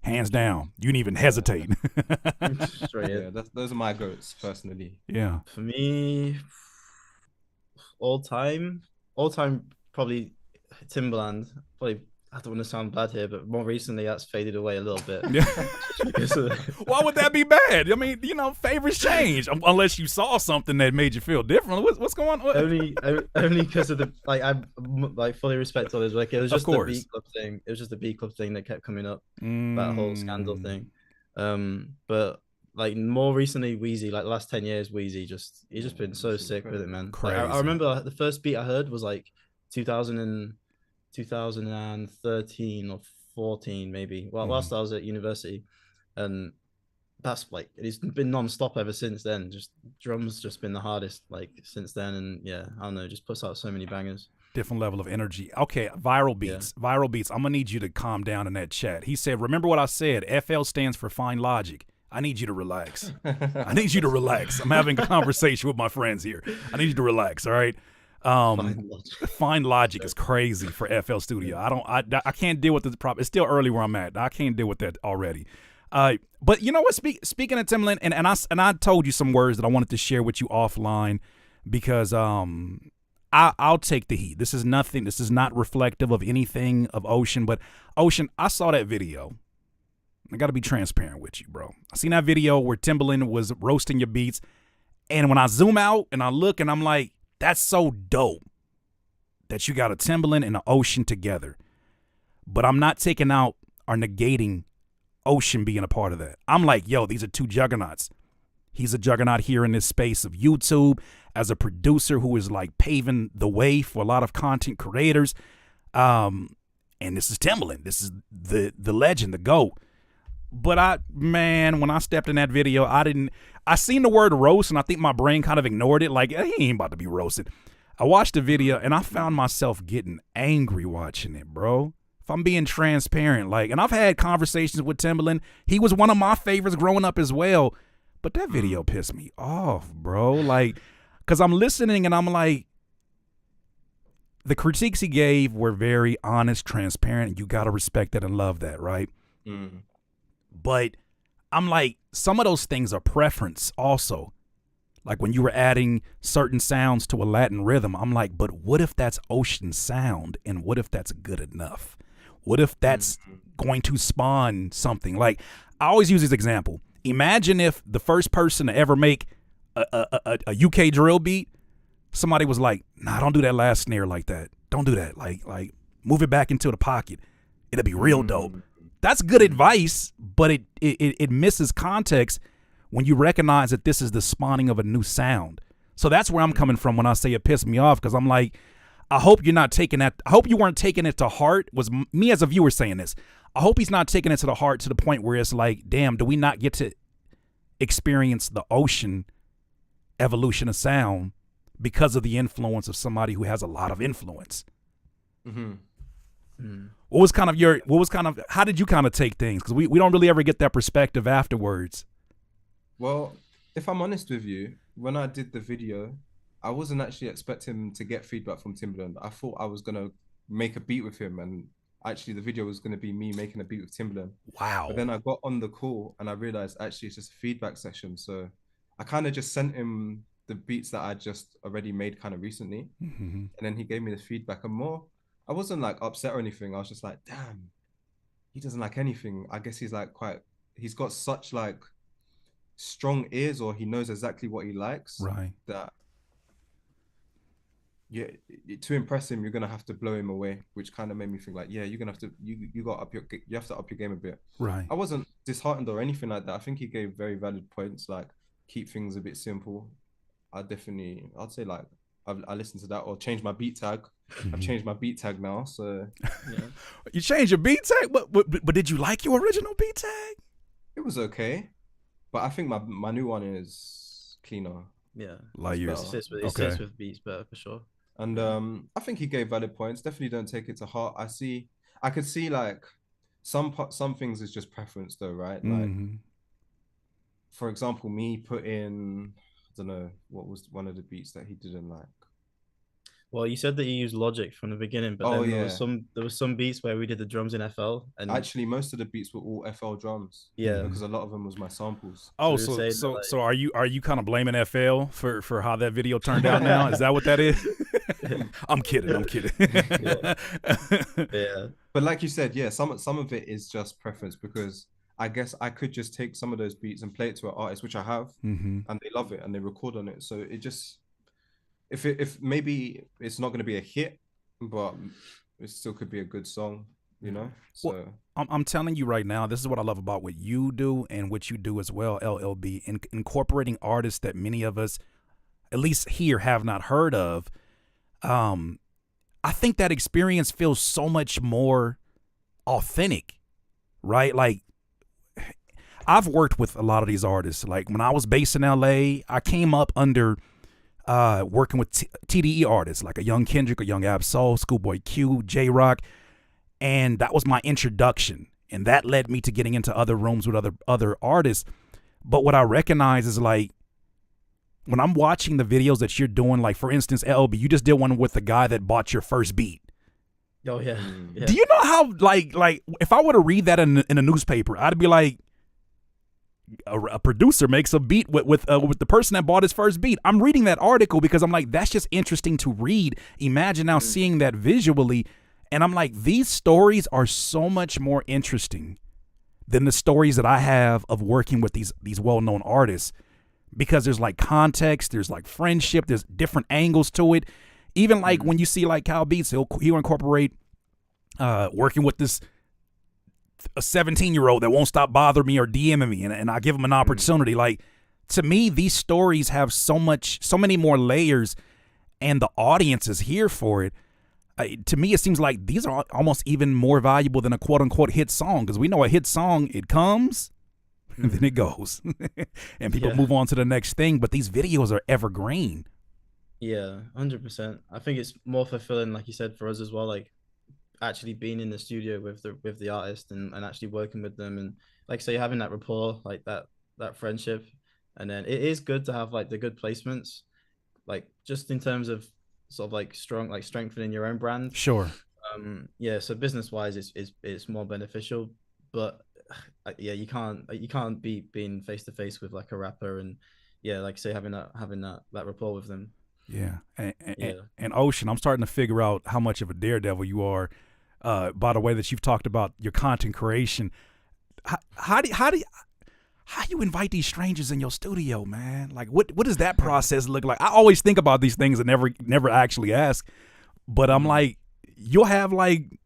Hands down. You didn't even hesitate.
Yeah, those are my goats personally.
Yeah.
For me, all time, probably Timbaland. Probably, I don't want to sound bad here, but more recently that's faded away a little bit.
Yeah. Why would that be bad? I mean, favorites change unless you saw something that made you feel different. What's going on?
Only because of I fully respect all his work. It was just the B Club thing. It was just the B Club thing that kept coming up. That whole scandal thing. But like more recently, Wheezy, like the last 10 years, Wheezy he's just been so sick with it, man. Like, I remember the first beat I heard was like 2013 or 14 maybe. Well, whilst I was at university, and that's like it's been non-stop ever since then. Just drums just been the hardest like since then, and yeah, I don't know, just puts out so many bangers.
Different level of energy. Okay, viral beats. I'm gonna need you to calm down in that chat. He said, remember what I said, FL stands for Fine Logic. I need you to relax. I need you to relax. I'm having a conversation with my friends here. I need you to relax, all right? Fine Logic is crazy for FL Studio. I can't deal with the problem. It's still early where I'm at. I can't deal with that already. But you know what? Speaking of Timbaland, and I told you some words that I wanted to share with you offline because I'll take the heat. This is nothing. This is not reflective of anything of Ocean. But Ocean, I saw that video. I got to be transparent with you, bro. I seen that video where Timbaland was roasting your beats, and when I zoom out and I look, and I'm like, that's so dope that you got a Timbaland and an Ocean together. But I'm not taking out or negating Ocean being a part of that. I'm like, yo, these are two juggernauts. He's a juggernaut here in this space of YouTube as a producer who is like paving the way for a lot of content creators. And this is Timbaland. This is the legend, the GOAT. But when I stepped in that video, I seen the word roast, and I think my brain kind of ignored it. Like, he ain't about to be roasted. I watched the video, and I found myself getting angry watching it, bro. If I'm being transparent, like, and I've had conversations with Timbaland. He was one of my favorites growing up as well. But that video pissed me off, bro. Like, because I'm listening, and I'm like, the critiques he gave were very honest, transparent, and you got to respect that and love that, right?
Mm.
But I'm like, some of those things are preference also. Like when you were adding certain sounds to a Latin rhythm, I'm like, but what if that's ocean sound? And what if that's good enough? What if that's going to spawn something? Like, I always use this example. Imagine if the first person to ever make a UK drill beat, somebody was like, nah, don't do that last snare like that. Don't do that. Like move it back into the pocket. It'll be real dope. That's good advice, but it misses context when you recognize that this is the spawning of a new sound. So that's where I'm coming from when I say it pissed me off, because I'm like, I hope you're not taking that. I hope you weren't taking it to heart. Was me as a viewer saying this. I hope he's not taking it to the heart to the point where it's like, damn, do we not get to experience the ocean evolution of sound because of the influence of somebody who has a lot of influence?
Mm-hmm.
What was kind of how did you kind of take things? Because we don't really ever get that perspective afterwards.
Well, if I'm honest with you, when I did the video, I wasn't actually expecting to get feedback from Timbaland. I thought I was gonna make a beat with him, and actually the video was gonna be me making a beat with Timbaland.
Wow.
But then I got on the call and I realized actually it's just a feedback session. So I kind of just sent him the beats that I just already made kind of recently, and then he gave me the feedback. And more, I wasn't like upset or anything. I was just like, damn, he doesn't like anything. I guess he's like he's got such like strong ears, or he knows exactly what he likes,
Right.
that yeah, to impress him you're gonna have to blow him away, which kind of made me think like, yeah, you're gonna have to you have to up your game a bit.
Right.
I wasn't disheartened or anything like that. I think he gave very valid points, like keep things a bit simple. I'd say like I listened to that, or change my beat tag. I've changed my beat tag now, so
yeah. You changed your beat tag, but did you like your original beat tag?
It was okay, but I think my new one is cleaner.
Yeah,
like yours.
It sits with beats better for sure.
And I think he gave valid points. Definitely don't take it to heart. I could see like some things is just preference though, right? Like for example, me putting, I don't know, what was one of the beats that he didn't like.
Well, you said that you used Logic from the beginning, but then there was some beats where we did the drums in FL, and
actually most of the beats were all FL drums.
Yeah,
because a lot of them was my samples.
Oh, so are you kind of blaming FL for how that video turned out now? Is that what that is? I'm kidding.
Yeah.
But like you said, yeah, some of it is just preference, because I guess I could just take some of those beats and play it to an artist, which I have, and they love it and they record on it. So it just, if maybe it's not going to be a hit, but it still could be a good song, you know? So
well, I'm telling you right now, this is what I love about what you do and what you do as well, LLB, incorporating artists that many of us, at least here, have not heard of. I think that experience feels so much more authentic, right? Like, I've worked with a lot of these artists. Like when I was based in LA, I came up under working with TDE artists like a young Kendrick, a young Absol, Schoolboy Q, J-Rock, and that was my introduction. And that led me to getting into other rooms with other artists. But what I recognize is like, when I'm watching the videos that you're doing, like for instance, LB, you just did one with the guy that bought your first beat.
Oh yeah.
Do you know how like if I were to read that in a newspaper, I'd be like, a producer makes a beat with the person that bought his first beat. I'm reading that article because I'm like, that's just interesting to read. Imagine now seeing that visually, and I'm like, these stories are so much more interesting than the stories that I have of working with these well-known artists, because there's like context, there's like friendship, there's different angles to it. Even like when you see like Kyle Beats, he'll incorporate working with a 17-year-old that won't stop bothering me or DMing me, and I give him an opportunity. Like, to me, these stories have so many more layers, and the audience is here for it. To me, it seems like these are almost even more valuable than a quote unquote hit song, because we know a hit song, it comes and then it goes and people
Yeah.
move on to the next thing. But these videos are evergreen.
Yeah, 100%. I think it's more fulfilling, like you said, for us as well. Like actually being in the studio with the artist and actually working with them and like say having that rapport, like that friendship. And then it is good to have like the good placements, like just in terms of sort of like strong like strengthening your own brand.
Sure.
Yeah, so business wise it's more beneficial, but yeah, you can't be being face to face with like a rapper and yeah, like say having that rapport with them.
Yeah.
Yeah.
And Ocean, I'm starting to figure out how much of a daredevil you are by the way that you've talked about your content creation. How you invite these strangers in your studio, man? Like, what does that process look like? I always think about these things and never actually ask. But I'm like, you'll have like,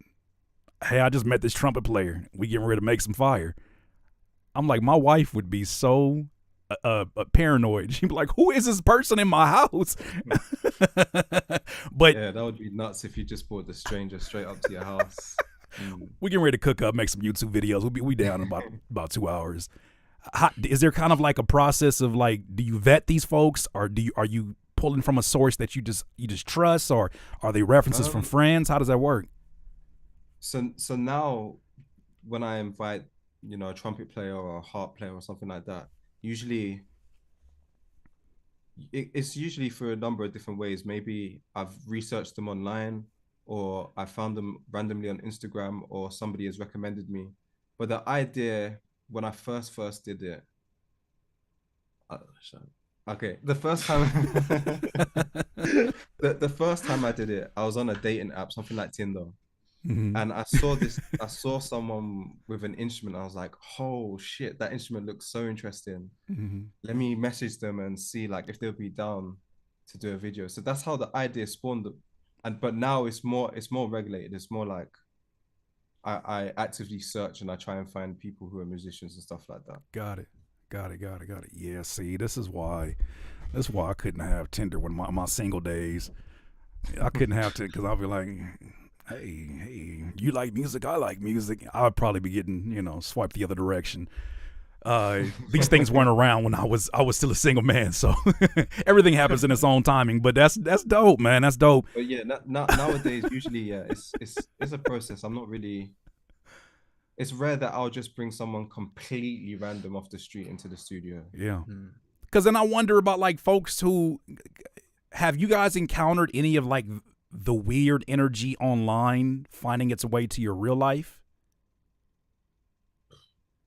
hey, I just met this trumpet player. We getting ready to make some fire. I'm like, my wife would be so paranoid. She'd be like, who is this person in my house? But
Yeah, that would be nuts if you just brought the stranger straight up to your house.
we getting ready to cook up, make some YouTube videos. We down in about 2 hours. Is there kind of like a process of like, do you vet these folks, or are you pulling from a source that you just trust, or are they references from friends? How does that work?
So now when I invite, a trumpet player or a harp player or something like that, usually it's usually for a number of different ways. Maybe I've researched them online, or I found them randomly on Instagram, or somebody has recommended me. But the idea when I first did it, uh, okay, the first time, the first time I did it, I was on a dating app, something like Tinder, and I saw someone with an instrument. I was like, oh shit, that instrument looks so interesting. Let me message them and see like if they'll be down to do a video. So that's how the idea spawned. But now it's more regulated. It's more like I actively search and I try and find people who are musicians and stuff like that.
Got it. Yeah, see, this is why I couldn't have Tinder when my single days. I couldn't have to, because I'll be like, hey, you like music, I like music. I'd probably be getting, swiped the other direction. These things weren't around when I was still a single man, so everything happens in its own timing. But that's dope, man. That's dope.
But yeah, nowadays usually yeah, it's a process. I'm not really. It's rare that I'll just bring someone completely random off the street into the studio.
Yeah, because then I wonder about like folks who have you guys encountered any of like the weird energy online finding its way to your real life?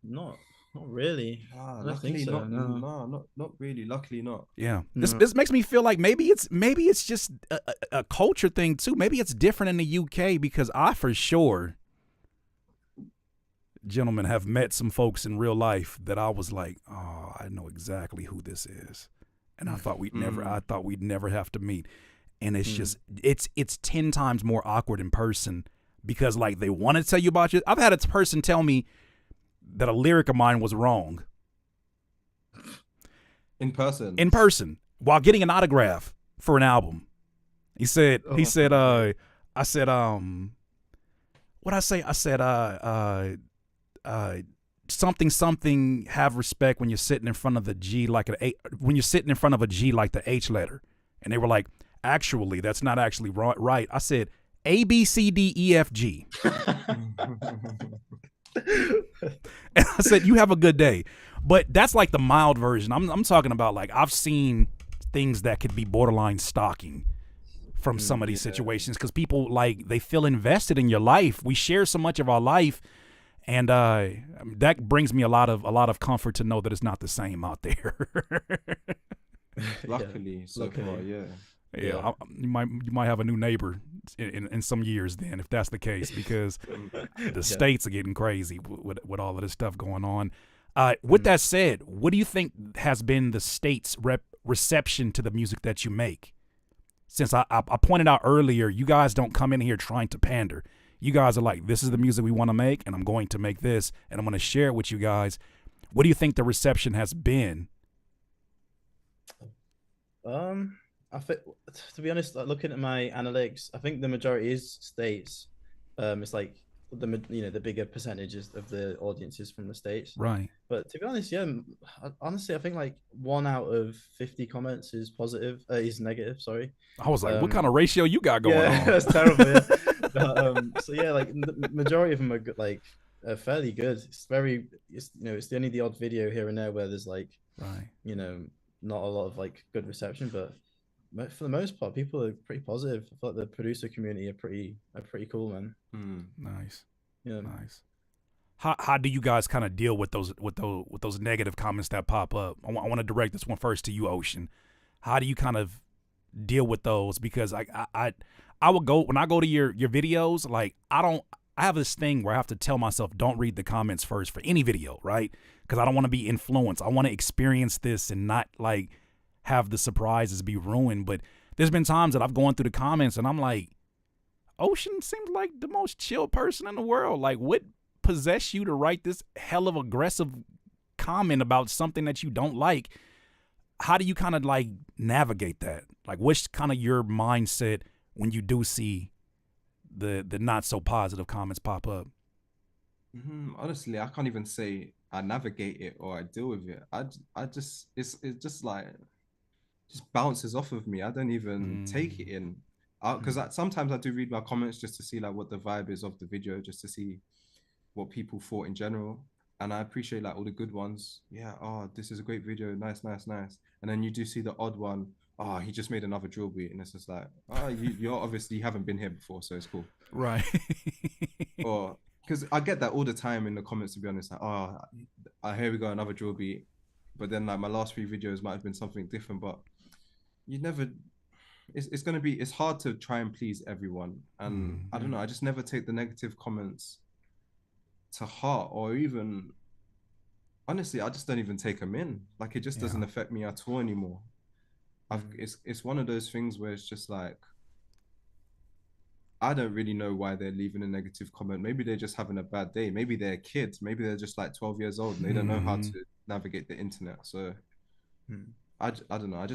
Not really. I don't think
Luckily
so.
not.
No.
No, not really. Luckily not.
Yeah,
No.
this makes me feel like maybe it's just a culture thing too. Maybe it's different in the UK, because I for sure, gentlemen, have met some folks in real life that I was like, oh, I know exactly who this is, and I thought we'd never have to meet. And it's just it's 10 times more awkward in person, because like they want to tell you about you. I've had a person tell me that a lyric of mine was wrong
In person.
while getting an autograph for an album. I said, what I say? I said, something have respect when you're sitting in front of the G like when you're sitting in front of a G like the H letter. And they were like, actually, that's not actually right. I said A, B, C, D, E, F, G. And I said, you have a good day. But that's like the mild version. I'm talking about like I've seen things that could be borderline stalking from some of these situations, because people like they feel invested in your life. We share so much of our life, and that brings me a lot of comfort to know that it's not the same out there.
Luckily, so far, yeah.
Yeah, you might have a new neighbor in some years then, if that's the case, because the states are getting crazy with all of this stuff going on. With that said, what do you think has been the state's reception to the music that you make? Since I pointed out earlier, you guys don't come in here trying to pander. You guys are like, this is the music we want to make, and I'm going to make this, and I'm going to share it with you guys. What do you think the reception has been?
I think, to be honest, like looking at my analytics, I think the majority is states. It's like the bigger percentages of the audiences from the states.
Right.
But to be honest, yeah, honestly, I think like 1 out of 50 comments is positive, is negative. Sorry.
I was like, what kind
Um,
of ratio you got going
yeah,
on?
that's terrible. Yeah. But, so yeah, like the majority of them are good, like fairly good. It's only the odd video here and there where there's like
Right.
you know not a lot of like good reception, but for the most part, people are pretty positive. I thought the producer community are pretty cool, man.
Hmm.
Nice.
Yeah.
Nice. How do you guys kind of deal with those negative comments that pop up? I want to direct this one first to you, Ocean. How do you kind of deal with those? Because I will go when I go to your videos. Like I have this thing where I have to tell myself don't read the comments first for any video, right? Because I don't want to be influenced. I want to experience this and not like have the surprises be ruined. But there's been times that I've gone through the comments and I'm like, Ocean seems like the most chill person in the world. Like, what possessed you to write this hell of aggressive comment about something that you don't like? How do you kind of like navigate that? Like, what's kind of your mindset when you do see the not so positive comments pop up?
Honestly, I can't even say I navigate it or I deal with it. I just it's just like just bounces off of me. I don't even take it
Mm,
in. Because sometimes I do read my comments just to see like what the vibe is of the video, just to see what people thought in general. And I appreciate like all the good ones. Yeah, oh, this is a great video. Nice, nice, nice. And then you do see the odd one. Oh, he just made another drill beat. And it's just like, oh, you're obviously you haven't been here before, so it's cool.
right.
Or because I get that all the time in the comments, to be honest. Like, oh, here we go, another drill beat. But then like my last few videos might have been something different, but you never it's gonna be it's hard to try and please everyone. And I don't know, I just never take the negative comments to heart, or even honestly, I just don't even take them in. Like it just
Yeah.
doesn't affect me at all anymore.
Mm.
It's one of those things where it's just like I don't really know why they're leaving a negative comment. Maybe they're just having a bad day. Maybe they're kids. Maybe they're just like 12 years old and they don't know how
Mm-hmm.
to navigate the internet. So
Mm.
I don't know. I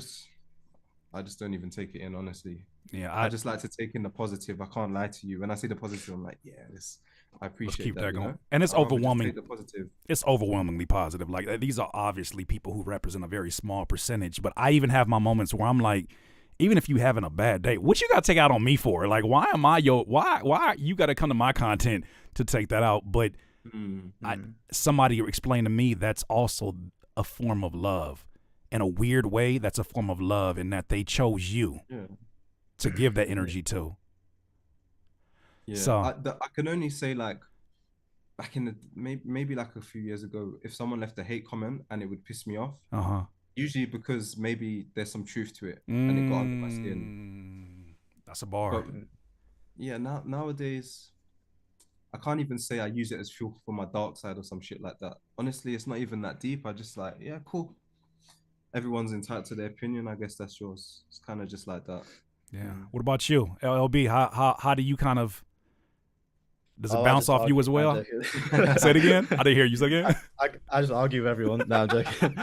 just don't even take it in, honestly.
Yeah.
I just like to take in the positive. I can't lie to you. When I see the positive, I'm like, yeah, this I
Let's
appreciate
keep
that,
that
you
going.
know?
And it's
I'd rather just
overwhelming.
take the positive.
It's overwhelmingly positive. Like these are obviously people who represent a very small percentage. But I even have my moments where I'm like, even if you having a bad day, what you got to take out on me for? Like, why am I why you got to come to my content to take that out? But
Mm,
I
Mm.
somebody explained to me that's also a form of love. In a weird way, that's a form of love in that they chose you
yeah.
to give that
Yeah.
energy to.
Yeah.
So,
I can only say like back in the maybe like a few years ago, if someone left a hate comment and it would piss me off,
uh-huh.
usually because maybe there's some truth to it and it got under my skin.
That's a bar.
But yeah, nowadays I can't even say I use it as fuel for my dark side or some shit like that. Honestly, it's not even that deep. I just like, yeah, cool. Everyone's entitled to their opinion. I guess that's yours. It's kind of just like that.
Yeah.
Mm.
What about you, LLB? How do you kind of does it
Oh, I
bounce
just
off you
argue.
as
I'm
well?
joking.
Say it again. I didn't hear you say it
I,
again.
I just argue with everyone. No, I'm joking.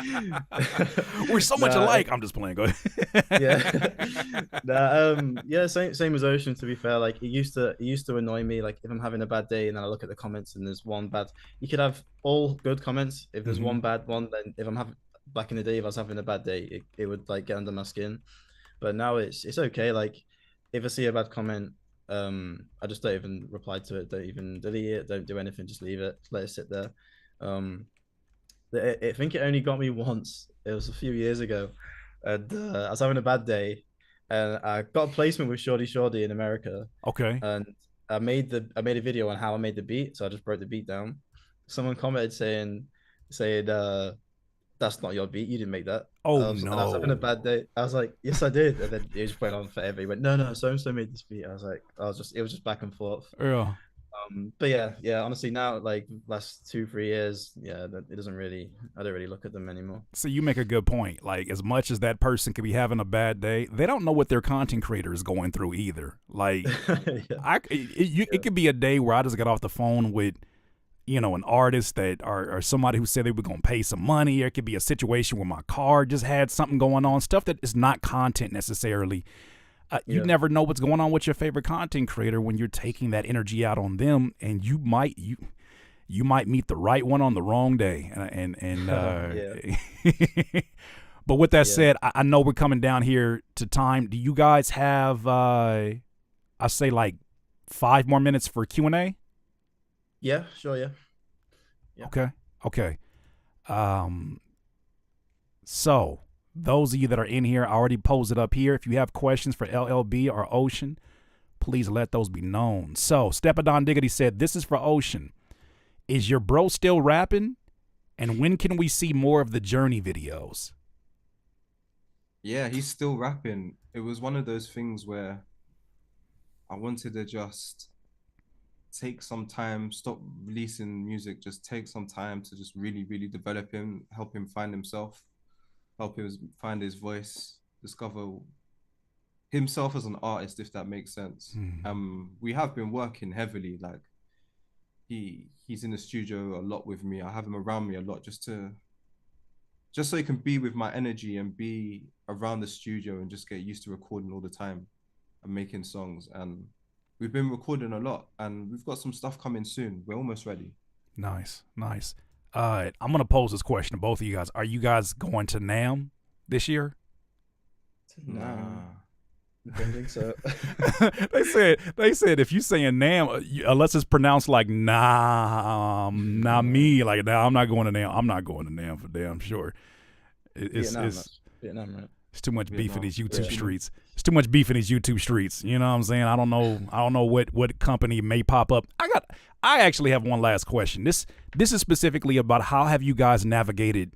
We're so much
No,
alike. I'm just playing. Go
yeah.
ahead.
Yeah, same as Ocean, to be fair. Like it used to annoy me. Like if I'm having a bad day and then I look at the comments and there's one bad, you could have all good comments. If there's
Mm-hmm.
one bad one, then if I'm having back in the day, if I was having a bad day, it would like get under my skin. But now it's okay. Like if I see a bad comment, I just don't even reply to it, don't even delete it, don't do anything, just leave it, let it sit there. Um I think it only got me once. It was a few years ago, and I was having a bad day, and I got a placement with Shorty Shorty in America,
Okay.
and I made a video on how I made the beat, so I just broke the beat down. Someone commented saying that's not your beat, you didn't make that.
Oh
And I was having a
no.
bad day. I was like, yes, I did, and then it just went on forever. He went, no, no, so and so made this beat. I was like, it was just back and forth.
Yeah.
But yeah, honestly, now like last 2 3 years, yeah, it doesn't really, I don't really look at them anymore.
So you make a good point. Like as much as that person could be having a bad day, they don't know what their content creator is going through either. Like
Yeah,
it
yeah.
could be a day where I just got off the phone with an artist that or somebody who said they were going to pay some money. Or it could be a situation where my car just had something going on, stuff that is not content necessarily. You
Yeah.
never know what's going on with your favorite content creator when you're taking that energy out on them, and you might meet the right one on the wrong day.
Yeah.
But with that
Yeah.
said, I know we're coming down here to time. Do you guys have I say like 5 more minutes for Q&A?
Yeah. Sure. Yeah. Yeah.
Okay. So those of you that are in here, I already posed it up here. If you have questions for LLB or Ocean, please let those be known. So Stepadon Diggity said, this is for Ocean. Is your bro still rapping? And when can we see more of the Journey videos?
Yeah, he's still rapping. It was one of those things where I wanted to just take some time, stop releasing music, just take some time to just really, really develop him, help him find himself, help him find his voice, discover himself as an artist, if that makes sense. We have been working heavily, like he's in the studio a lot with me. I have him around me a lot just so he can be with my energy and be around the studio and just get used to recording all the time and making songs. And we've been recording a lot, and we've got some stuff coming soon. We're almost ready.
Nice. I'm gonna pose this question to both of you guys. Are you guys going to NAMM this year?
Nah.
I don't think so.
they said if you saying NAMM, unless it's pronounced like me, like nah, I'm not going to NAMM. I'm not going to NAMM for damn sure.
Vietnam, right?
It's too much beef in these YouTube
Yeah.
streets. It's too much beef in these YouTube streets. You know what I'm saying? I don't know what company may pop up. I actually have one last question. This is specifically about how have you guys navigated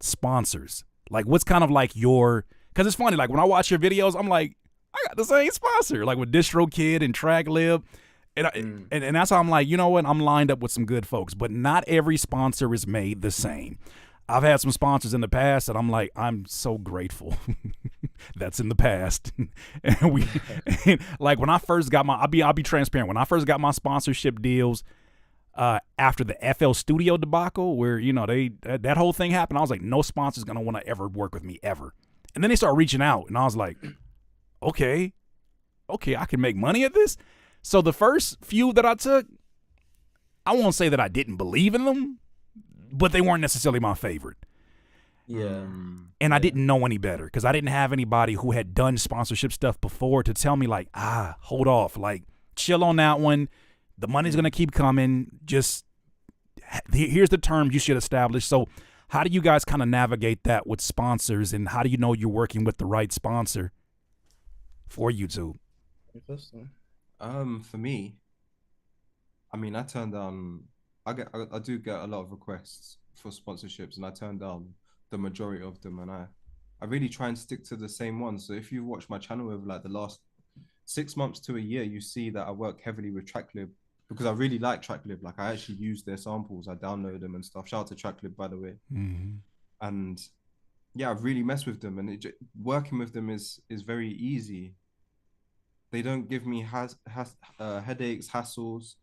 sponsors? Like what's kind of like your, because it's funny, like when I watch your videos, I'm like, I got the same sponsor, like with DistroKid and TrackLib. And that's how I'm like, you know what? I'm lined up with some good folks, but not every sponsor is made the same. I've had some sponsors in the past that I'm like, I'm so grateful. That's in the past. And like when I first got I'll be transparent. When I first got my sponsorship deals, after the FL Studio debacle, where that whole thing happened, I was like, no sponsor's gonna want to ever work with me ever. And then they started reaching out, and I was like, okay, I can make money at this. So the first few that I took, I won't say that I didn't believe in them, but they weren't necessarily my favorite.
Yeah.
And I didn't know any better because I didn't have anybody who had done sponsorship stuff before to tell me like, hold off, like chill on that one. The money's going to keep coming. Just here's the terms you should establish. So how do you guys kind of navigate that with sponsors, and how do you know you're working with the right sponsor for YouTube?
For me, I mean, I turn down. I do get a lot of requests for sponsorships, and I turn down the majority of them, and I really try and stick to the same ones. So if you watch my channel over like the last 6 months to a year, you see that I work heavily with TrackLib because I really like TrackLib. Like I actually use their samples, I download them and stuff. Shout out to TrackLib, by the way. And yeah, I've really messed with them, and working with them is very easy. They don't give me headaches, hassles.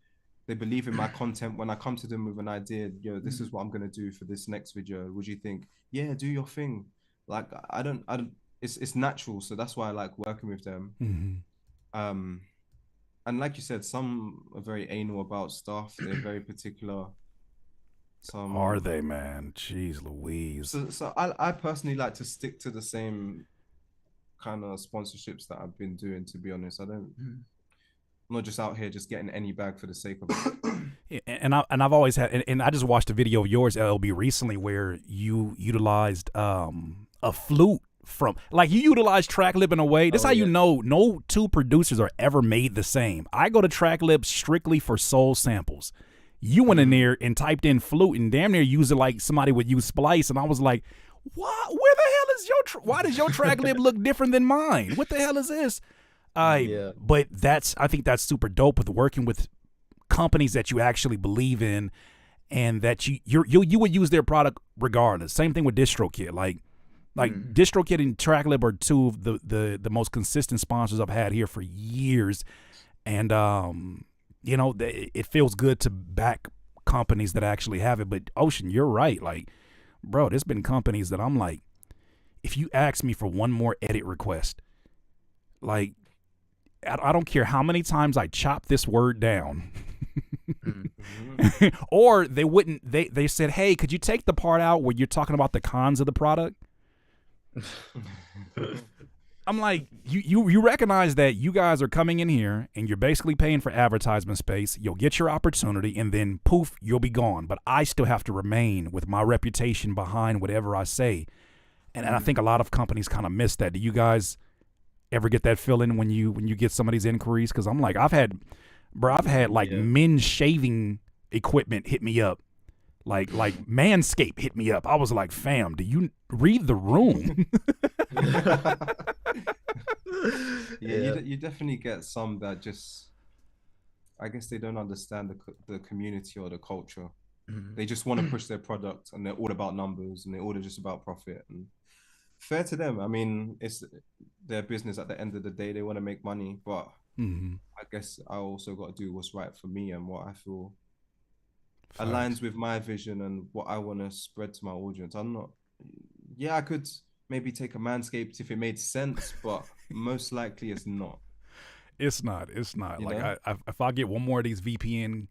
They believe in my content. When I come to them with an idea, this is what I'm gonna do for this next video. What do you think? Yeah, do your thing. Like I don't. It's natural, so that's why I like working with them. And like you said, some are very anal about stuff. They're very particular. Some
are they, man? Jeez Louise.
So I personally like to stick to the same kind of sponsorships that I've been doing, to be honest. I'm not just out here just getting any bag for the sake of it.
And I've always had, and I just watched a video of yours, LLB, recently where you utilized a flute from, like, you utilize TrackLib in a way. This is how you know no two producers are ever made the same. I go to TrackLib strictly for soul samples. You went in there and typed in flute and damn near used it like somebody would use Splice, and I was like, what? Where the hell is why does your TrackLib look different than mine? What the hell is this? But I think that's super dope with working with companies that you actually believe in, and that you would use their product regardless. Same thing with DistroKid. Like DistroKid and TrackLib are two of the most consistent sponsors I've had here for years, and it feels good to back companies that actually have it. But Ocean, you're right. Like, bro, there's been companies that I'm like, if you ask me for one more edit request, like, I don't care how many times I chop this word down. Or they wouldn't, they said, hey, could you take the part out where you're talking about the cons of the product? I'm like, you recognize that you guys are coming in here and you're basically paying for advertisement space. You'll get your opportunity and then poof, you'll be gone. But I still have to remain with my reputation behind whatever I say. And I think a lot of companies kind of miss that. Do you guys ever get that feeling when you get some of these inquiries? Because I'm like, I've had like men's shaving equipment hit me up. Like Manscaped hit me up. I was like, fam, do you read the room?
You definitely get some that just, I guess they don't understand the community or the culture. They just want to push their product and they're all about numbers and they're all just about profit. And fair to them. I mean, it's their business at the end of the day. They want to make money, but I guess I also got to do what's right for me and what I feel aligns with my vision and what I want to spread to my audience. I'm not, yeah, I could maybe take a Manscaped if it made sense, but most likely it's not.
It's not. Like, if I get one more of these VPN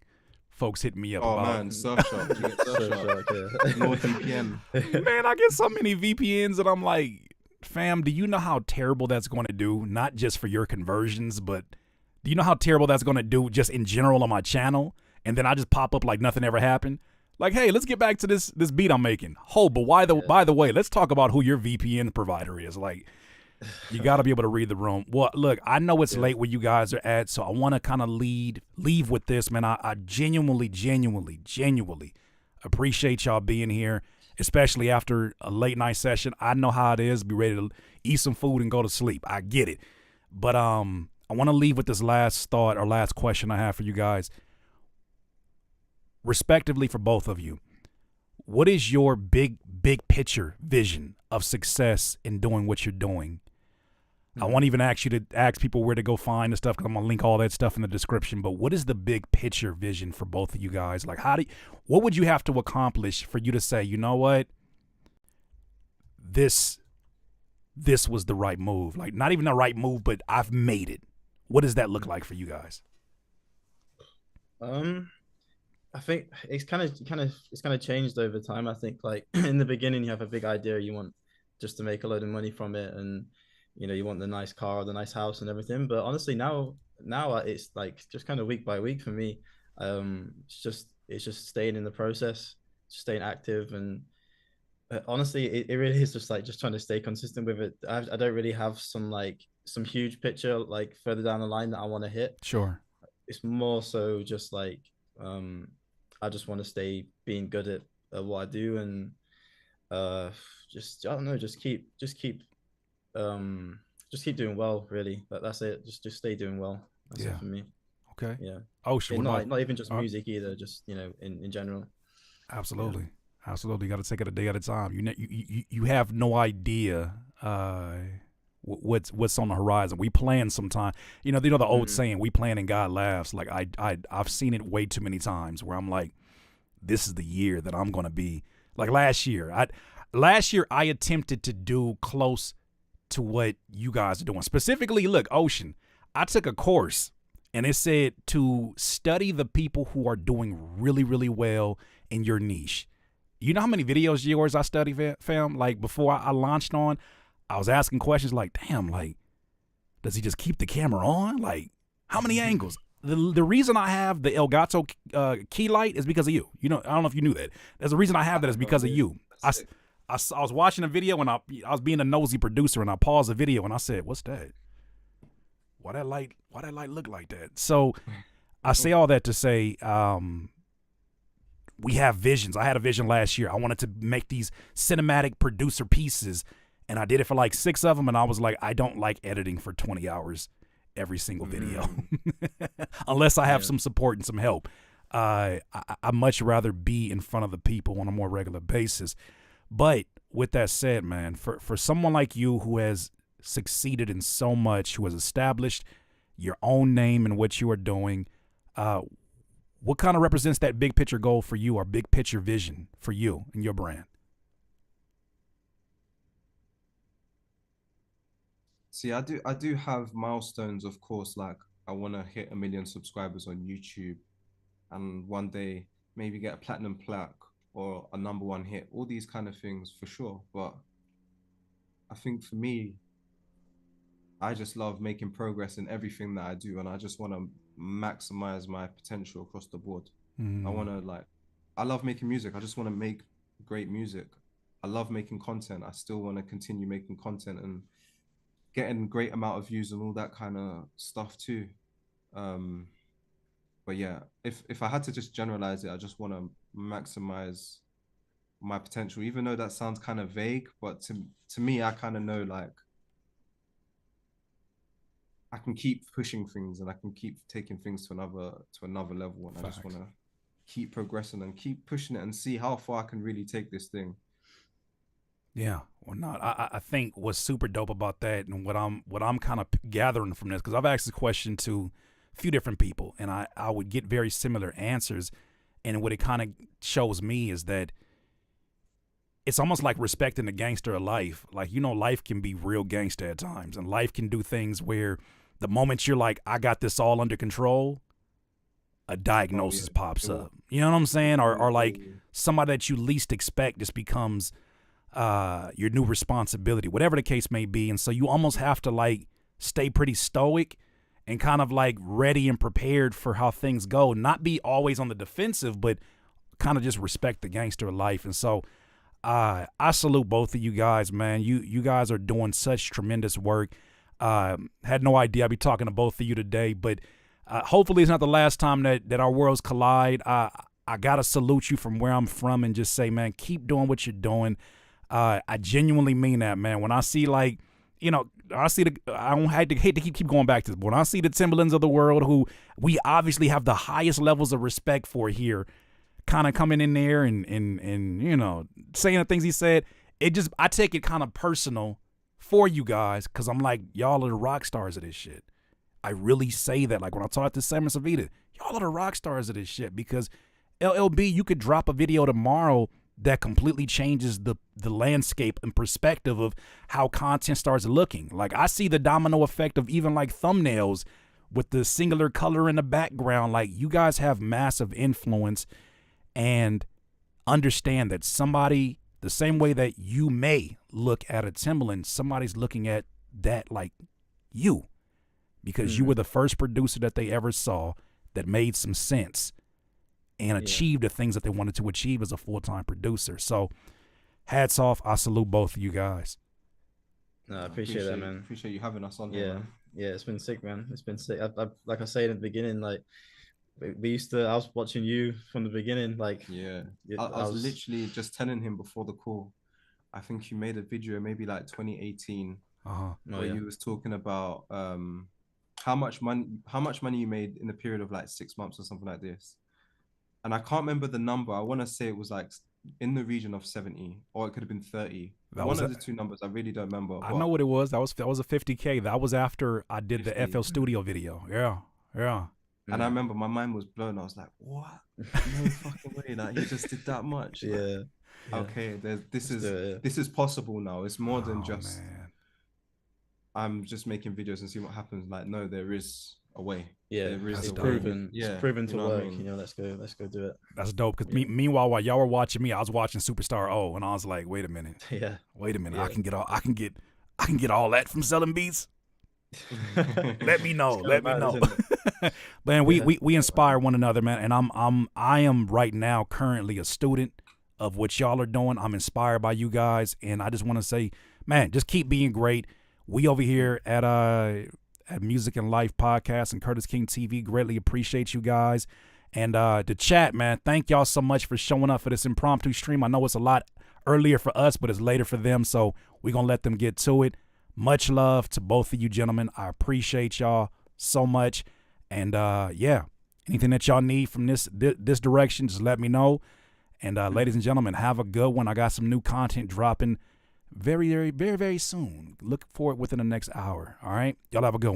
folks hitting me up.
Oh man, Surfshark. You get Surfshark. Yeah. No VPN.
Man, I get so many VPNs and I'm like, fam, do you know how terrible that's going to do? Not just for your conversions, but do you know how terrible that's going to do just in general on my channel? And then I just pop up like nothing ever happened. Like, hey, let's get back to this beat I'm making. But by the way, let's talk about who your VPN provider is. Like, you got to be able to read the room. Well, look, I know it's late where you guys are at, so I want to kind of leave with this, man. I genuinely appreciate y'all being here, especially after a late night session. I know how it is. Be ready to eat some food and go to sleep. I get it. But I want to leave with this last thought or last question I have for you guys. Respectively for both of you, what is your big picture vision of success in doing what you're doing? I won't even ask you to ask people where to go find the stuff because I'm going to link all that stuff in the description. But what is the big picture vision for both of you guys? Like, what would you have to accomplish for you to say, you know what, this was the right move? Like, not even the right move, but I've made it. What does that look like for you guys?
I think it's kind of changed over time. I think like in the beginning you have a big idea, you want just to make a load of money from it, and you want the nice car, the nice house, and everything. But honestly, now it's like just kind of week by week for me. It's just staying in the process, staying active, and honestly, it really is just trying to stay consistent with it. I don't really have some huge picture like further down the line that I want to hit.
Sure.
It's more so just like I just want to stay being good at what I do, and just I don't know, just keep doing well. Really, that's it. Just stay doing well. That's it for me.
Okay.
Yeah.
Oh, sure.
Not even just music either. Just in general.
Absolutely. Yeah. Absolutely. You got to take it a day at a time. You have no idea what's on the horizon. We plan sometime. The old saying, we plan and God laughs. Like I've seen it way too many times where I'm like, this is the year that I'm going to be like last year. I attempted to do close to what you guys are doing. Specifically, look, Ocean, I took a course and it said to study the people who are doing really, really well in your niche. You know how many videos of yours I studied, fam? Like before I launched on, I was asking questions like, damn, like, does he just keep the camera on? Like, how many angles? The reason I have the Elgato key light is because of you. I don't know if you knew that. There's a reason I have that is because of you. I was watching a video and I was being a nosy producer and I paused the video and I said, what's that? Why that light look like that? So I say all that to say, we have visions. I had a vision last year. I wanted to make these cinematic producer pieces, and I did it for like 6 of them, and I was like, I don't like editing for 20 hours every single video unless I have some support and some help. I much rather be in front of the people on a more regular basis. But with that said, man, for someone like you who has succeeded in so much, who has established your own name in what you are doing, what kind of represents that big picture goal for you or big picture vision for you and your brand?
See, I do have milestones, of course. Like I want to hit 1 million subscribers on YouTube, and one day maybe get a platinum plaque or a #1 hit. All these kind of things for sure. But I think for me, I just love making progress in everything that I do, and I just want to maximize my potential across the board. I want to like, I love making music. I just want to make great music. I love making content. I still want to continue making content and getting great amount of views and all that kind of stuff too. Um, but yeah, if I had to just generalize it, I just want to maximize my potential, even though that sounds kind of vague, but to me, I kind of know like I can keep pushing things and I can keep taking things to another level, and I just want
Facts.
to keep progressing and keep pushing it and see how far I can really take this thing.
Yeah, well, not. I think what's super dope about that, and what I'm kind of gathering from this, because I've asked this question to a few different people, and I would get very similar answers, and what it kind of shows me is that it's almost like respecting the gangster of life. Like, life can be real gangster at times, and life can do things where the moment you're like, I got this all under control, a
Oh
diagnosis
yeah,
pops
it will.
up. You know what I'm saying? Or,
It
or like
will.
somebody that you least expect just becomes your new responsibility, whatever the case may be. And so you almost have to like stay pretty stoic and kind of like ready and prepared for how things go. Not be always on the defensive, but kind of just respect the gangster of life. And so I salute both of you guys, man. You guys are doing such tremendous work. Had no idea I'd be talking to both of you today, but hopefully it's not the last time that our worlds collide. I gotta salute you from where I'm from and just say, man, keep doing what you're doing. I genuinely mean that, man. When I see like, I see I don't hate to keep going back to this, but when I see the Timberlands of the world, who we obviously have the highest levels of respect for here, kind of coming in there and saying the things he said, I take it kind of personal for you guys, because I'm like, y'all are the rock stars of this shit. I really say that. Like when I talk to Sam and Savita, y'all are the rock stars of this shit, because LLB, you could drop a video tomorrow that completely changes the landscape and perspective of how content starts looking. Like I see the domino effect of even like thumbnails with the singular color in the background. Like you guys have massive influence, and understand that somebody, the same way that you may look at a Timberland, somebody's looking at that like you, because you were the first producer that they ever saw that made some sense and
Yeah.
achieved the things that they wanted to achieve as a full-time producer. So hats off. I salute both of you guys.
No, I appreciate that, man.
Appreciate you having us on here,
Yeah,
man.
yeah, it's been sick, man. It's been sick. Like I said in the beginning, like we used to. I was watching you from the beginning. Like,
Yeah. I
I
was
was.
literally just telling him before the call. I think you made a video maybe like 2018
Uh-huh.
Oh
where
yeah.
you was talking about how much money you made in a period of like 6 months or something like this. And I can't remember the number. I want to say it was like in the region of 70, or it could have been 30.
That
One
was
of the two numbers, I really don't remember,
I know
but
what it was. That was a 50K. That was after I did the
50.
FL Studio video. Yeah. Yeah.
And I
Mm.
remember my mind was blown. I was like, what? No fucking way. Like he just did that much. Like,
Yeah, yeah.
okay, this
Let's
is
do it.
this is possible now. It's more than
Oh
just
man.
I'm just making videos and see what happens. Like, no, there is a way.
Yeah,
There is
That's
it's
a way.
dope.
proven. It's
Yeah,
proven
you
to
know what I
work.
mean?
Let's go do it.
That's dope. Because
Yeah,
meanwhile, while y'all were watching me, I was watching Superstar O, and I was like, wait a minute.
yeah,
Wait a minute.
yeah.
I can get all that from selling beats. Let me know.
It's kind of
Let me
mad,
know.
isn't it?
Man, we,
Yeah,
we we inspire one another, man. And I am right now currently a student of what y'all are doing. I'm inspired by you guys, and I just want to say, man, just keep being great. We over here at Music and Life Podcast and Curtis King TV greatly appreciate you guys. And the chat, man, thank y'all so much for showing up for this impromptu stream. I know it's a lot earlier for us, but it's later for them, so we're gonna let them get to it. Much love to both of you gentlemen. I appreciate y'all so much. And yeah, anything that y'all need from this direction, just let me know. And ladies and gentlemen, have a good one. I got some new content dropping very, very, very, very soon. Look for it within the next hour. All right, y'all have a good one.